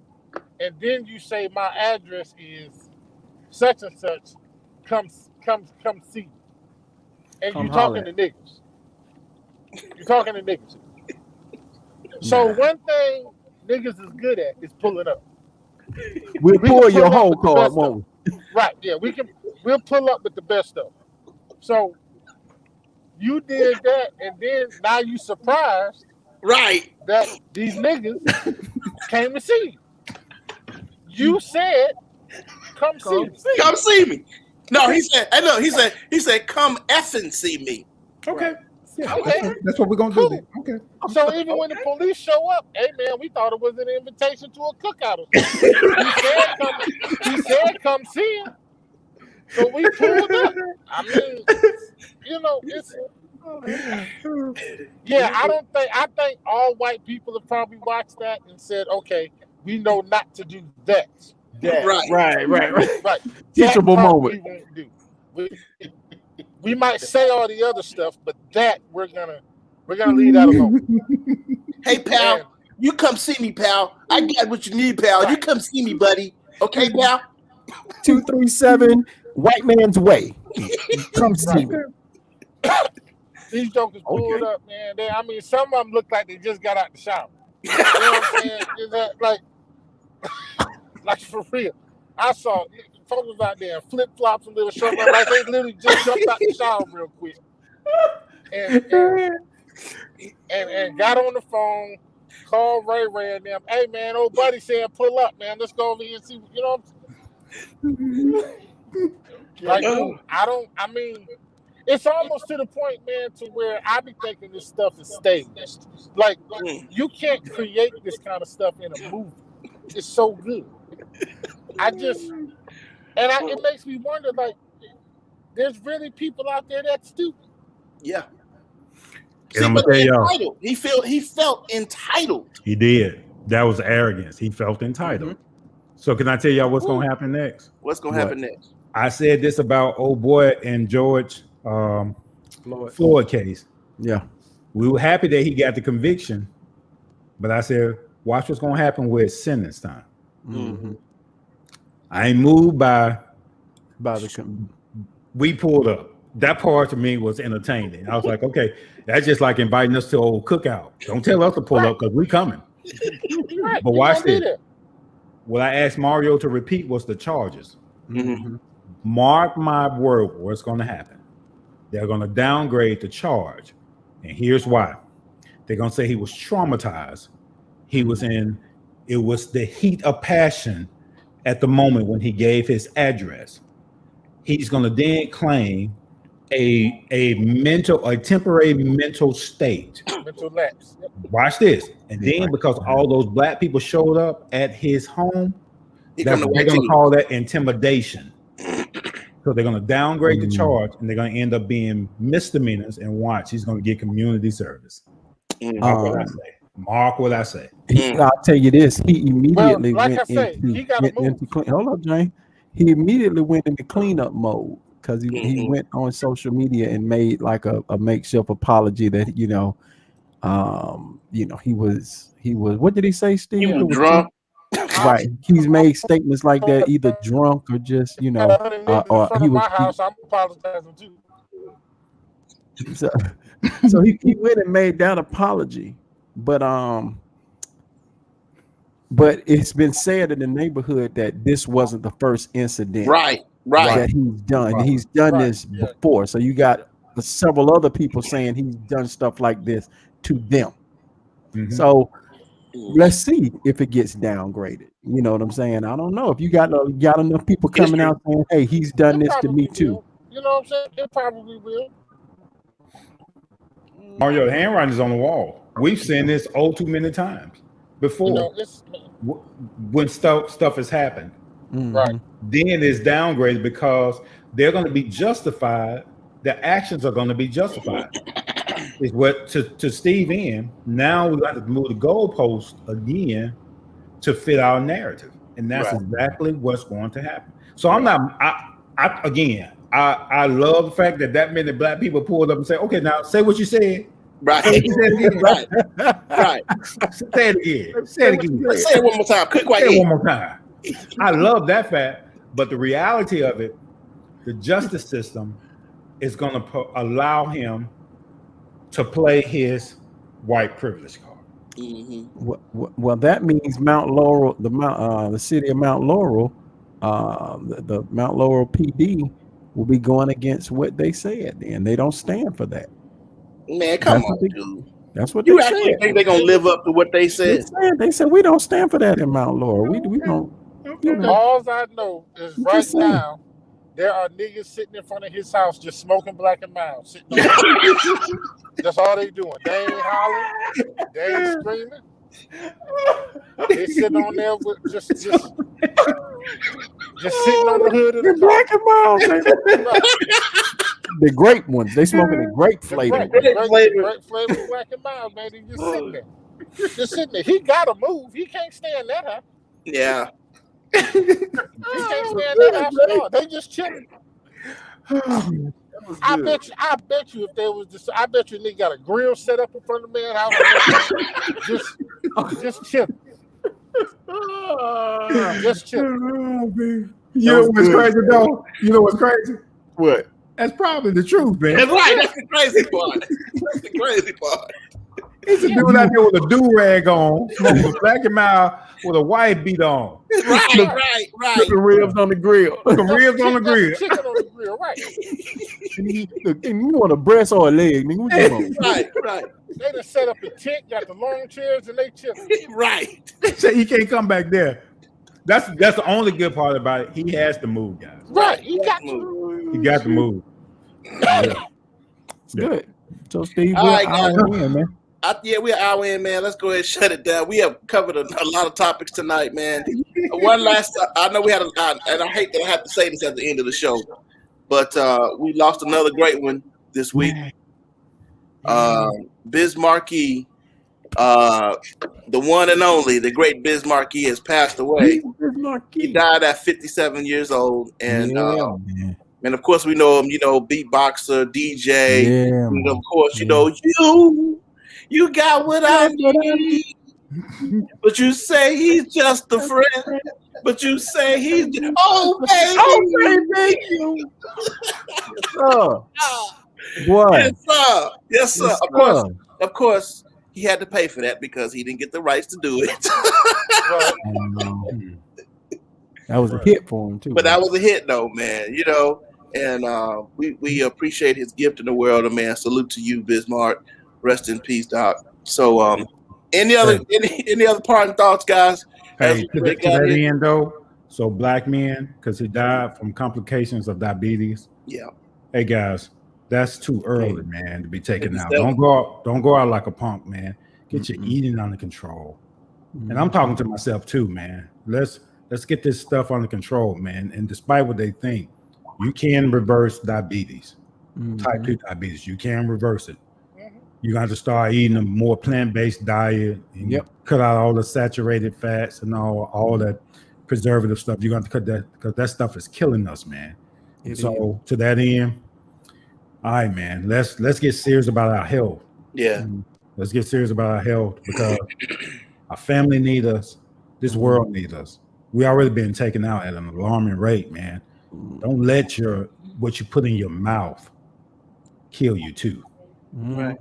and then you say my address is such and such. Come see me. And Come you talking holler. to niggas. You're talking to niggas. So one thing niggas is good at is pulling up. We'll We pull can your pull up whole with the card, best won't we? Right, yeah, we'll pull up with the best of them. So you did that, and then now you surprised Right. that these niggas came to see you. You said, come see me. Come see me. No, he said, I know, he said, come effing see me. Okay. Yeah, Okay. that's what we're gonna Cool. do. Then. Okay. So even when the police show up, hey man, we thought it was an invitation to a cookout or something. He said come see him. So we pulled up. I mean, you know, it's I think all white people have probably watched that and said, okay, we know not to do that. Right. Right. Teachable That part moment. We won't do. We might say all the other stuff, but that we're gonna leave that alone. Hey, pal, And you come see me, pal. I got what you need, pal. You come see me, buddy. Okay, pal? 237 White Man's Way. Come see me. these jokers pulled up, man. I mean, some of them look like they just got out the shower. You know what I'm saying? Is that like for real? I saw folks was out there in flip flops and little short, like they literally just jumped out the shower real quick, and got on the phone, called Ray Ray and them. Hey man, old buddy said pull up, man. Let's go over here and see. You know what I'm like? I mean, it's almost to the point, man, to where I be thinking this stuff is staged. Like you can't create this kind of stuff in a movie. It's so good. It makes me wonder, like, there's really people out there that's stupid. Yeah. And I'm gonna tell y'all, entitled. He felt entitled. he did. That was arrogance. He felt entitled. So can I tell y'all what's gonna happen next? What's gonna happen next? I said this about old boy and George Floyd case. Yeah. We were happy that he got the conviction, but I said, watch what's gonna happen with sentence time. Mm-hmm. I ain't moved by the we pulled up. That part to me was entertaining. I was like, okay, that's just like inviting us to old cookout. Don't tell us to pull up because we coming. Right. But watch this. What I asked Mario to repeat was the charges. Mm-hmm. Mark my word, what's going to happen? They're going to downgrade the charge. And here's why. They're going to say he was traumatized. It was the heat of passion at the moment when he gave his address. He's going to then claim a temporary mental state. Mental lapse. Yep. Watch this. And then because all those black people showed up at his home, they're going to call that intimidation. So they're going to downgrade the charge and they're going to end up being misdemeanors. And watch, he's going to get community service. Mark what I say. I'll tell you this. He immediately hold up, Jane. He immediately went into cleanup mode because he went on social media and made like a makeshift apology that he was what did he say, Steve? He was drunk. Right. He's made statements like that, either drunk or just, or he was. House, I'm apologizing too. So he went and made that apology, but it's been said in the neighborhood that this wasn't the first incident, right, that he's done. Right. He's done this before. So you got several other people saying he's done stuff like this to them. Mm-hmm. So let's see if it gets downgraded. You know what I'm saying? I don't know if you got enough people coming out saying, "Hey, he's done this to me too." You know what I'm saying? It probably will. Mario, the handwriting's on the wall. We've seen this too many times before. When stuff has happened, right? Then it's downgraded because they're going to be justified the actions are going to be justified. Is what to Steve in. Now we got to move the goalpost again to fit our narrative, and that's Right. exactly what's going to happen. So I'm not. I love the fact that many black people pulled up and say, "Okay, now say what you said." Right. Say what you said again. Right. Right. Say it again. Say it again. Let's say it one more time. Quick, Say it quick. one more time. I love that fact, but the reality of it, the justice system is going to allow him to play his white privilege card. Well, that means Mount Laurel, the city of Mount Laurel, the Mount Laurel PD will be going against what they said. And they don't stand for that. Man, come That's on, what they- dude. That's what You they actually said. think they're gonna live up to what they said? They said we don't stand for that in Mount Laurel. We don't. You know, All I know is I'm right just saying. now there are niggas sitting in front of his house just smoking Black and Mild. Sitting on That's all they doing. They ain't hollering. They ain't screaming. They sitting on there with just sitting on the hood of the car. Black and Mild, the grape ones. They smoking the grape flavor. Right, Grape great flavor. flavor Black and Mild, man. They just sitting there. Just sitting there. He gotta move. He can't stand that house. Yeah. He can't stand that house at all. They just chilling. I bet you if there was this, I bet you nigga got a grill set up in front of the man's house. Just chilling. Just chilling. You know what's crazy though? You know what's crazy? What? That's probably the truth, man. That's right. That's the crazy part. That's the crazy part. It's a dude out there with a do-rag on, smoking a Black and Mild with a white beat on. Right. The ribs on the grill. The ribs on the grill. Chicken on the grill, right? And you want a breast or a leg, nigga? What you want? Right. They done set up a tent, got the long chairs, and they chilling. Right. So he can't come back there. That's the only good part about it. He has to move, guys. Right, he got to. Move. He got to move. It's good. So Steve, All right, guys. man. We're an hour in, man. Let's go ahead and shut it down. We have covered a lot of topics tonight, man. One last, I know we had, and I hate that I have to say this at the end of the show, but we lost another great one this week. Biz Markie, the one and only, the great Biz Markie has passed away. He died at 57 years old, and of course we know him, beatboxer, DJ, and of course, you got what I need, but you say he's just a friend, but you say he's, baby, Boy. Yes, sir. Of course, he had to pay for that because he didn't get the rights to do it. That was a hit for him too. But that was a hit, though, man. And we appreciate his gift in the world, man. Salute to you, Bismarck. Rest in peace, Doc. So, any other parting thoughts, guys? Hey, to that end though, so black men, because he died from complications of diabetes. Yeah. Hey guys, that's too early, man, to be taken out. Don't go out like a punk, man. Get your eating under control. And I'm talking to myself too, man. Let's get this stuff under control, man. And despite what they think, you can reverse diabetes, type 2 diabetes. You can reverse it. You got to start eating a more plant-based diet and cut out all the saturated fats and all that preservative stuff. You got to cut that because that stuff is killing us, man. So to that end, all right, man, let's get serious about our health. Yeah. Let's get serious about our health because our family need us. This world needs us. We already been taken out at an alarming rate, man. Don't let what you put in your mouth kill you too. Right.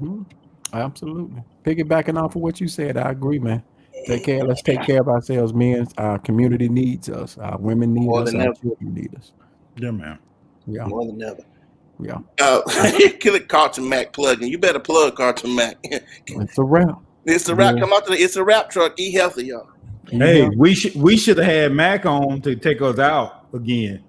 Absolutely. Piggybacking off of what you said, I agree, man. Let's take care of ourselves, men. Our community needs us. Our women need us. Our children need us. Yeah, man. Yeah. More than ever. Yeah. Kill it, Carlton Mack plugging. You better plug Carlton Mack. It's a wrap. It's a wrap. Come out to it's a wrap truck. Eat healthy, y'all. Hey, we should have had Mac on to take us out again.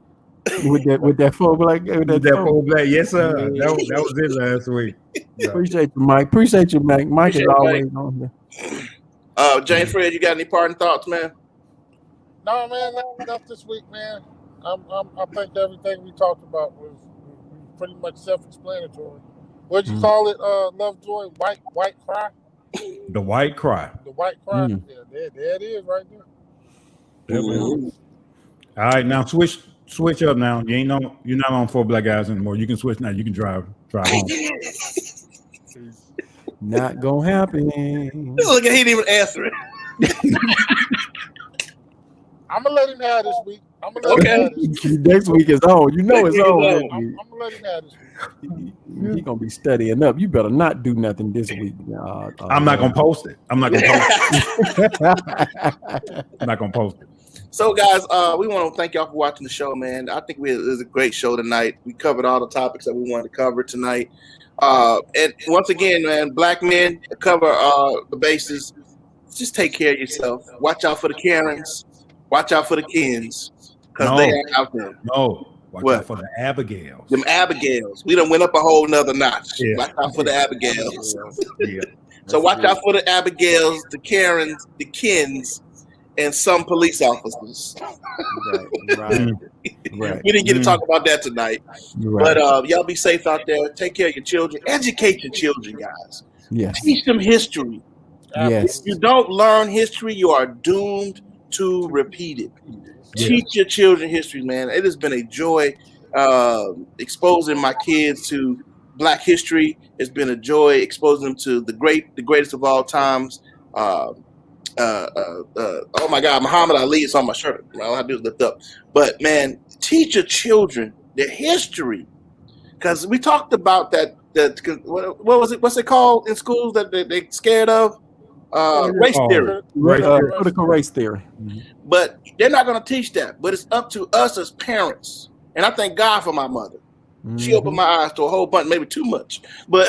With that full black. With that full black. Yes, sir. That was it last week. Yeah. Appreciate you, Mike. Appreciate you, Mike. Mike is always on there. James Fred, you got any parting thoughts, man? No, man, that's this week, man. I think everything we talked about was pretty much self-explanatory. What'd you call it, Lovejoy? White cry? The white cry. The white cry? Mm. Yeah, there it is right there. There we go. All right, now switch up now. You're not on 4 Black Guys anymore. You can switch now. You can drive home. Not gonna happen. Look, he didn't even answer it. I'm gonna let him have this week. I'm gonna let him have this week. Next week is on. You know it's Next week is on. on. next I'm week. gonna let him have this week. He gonna be studying up. You better not do nothing this week. I'm not gonna post it. I'm not gonna post it. So, guys, we want to thank y'all for watching the show, man. I think it was a great show tonight. We covered all the topics that we wanted to cover tonight. And once again, man, black men cover the bases. Just take care of yourself. Watch out for the Karens. Watch out for the Kens, because they are out there. No. Watch What? out for the Abigails. Them Abigails. We done went up a whole nother notch. Yeah. Watch out for the Abigails. Yeah. So watch out for the Abigails, the Karens, the Kens, and some police officers. Right. Right. We didn't get to talk about that tonight. Right. But y'all be safe out there. Take care of your children. Educate your children, guys. Yes. Teach them history. Yes. If you don't learn history, you are doomed to repeat it. Yeah. Teach your children history, man. It has been a joy exposing my kids to Black history. It's been a joy exposing them to the greatest of all times. Oh my God, Muhammad Ali is on my shirt. All I do is lift up. But man, teach your children the history, because we talked about that. What was it? What's it called in schools that they scared of? Race theory. Critical race theory. But they're not going to teach that. But it's up to us as parents. And I thank God for my mother. She opened my eyes to a whole bunch, maybe too much, but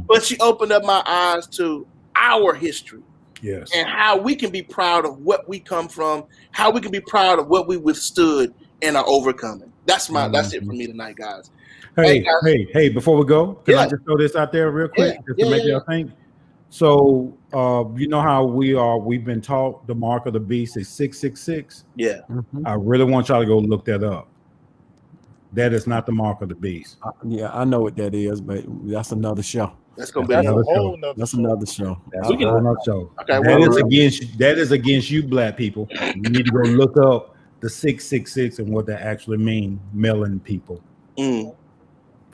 but she opened up my eyes to our history. Yes. And how we can be proud of what we come from, how we can be proud of what we withstood and are overcoming. That's it for me tonight, guys. Hey, guys. hey, before we go, can I Yeah. just throw this out there real quick just to make y'all think? So you know how we've been taught the mark of the beast is 666. Yeah. I really want y'all to go look that up. That is not the mark of the beast. Yeah, I know what that is, but that's another show. That's gonna be That's a another whole nother That's show. another show. That's We can- another show. Okay, That is against you black people. You need to go look up the 666 and what that actually mean, melon people.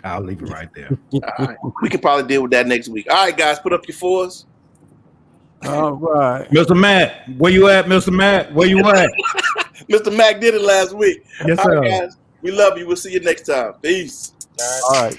I'll leave it right there. All right. We can probably deal with that next week. All right, guys, put up your 4s. All right. Mr. Matt, where you at? Mr. Matt, where you at? Mr. Mac did it last week. Yes, All sir. right, guys, we love you. We'll see you next time. Peace. All right.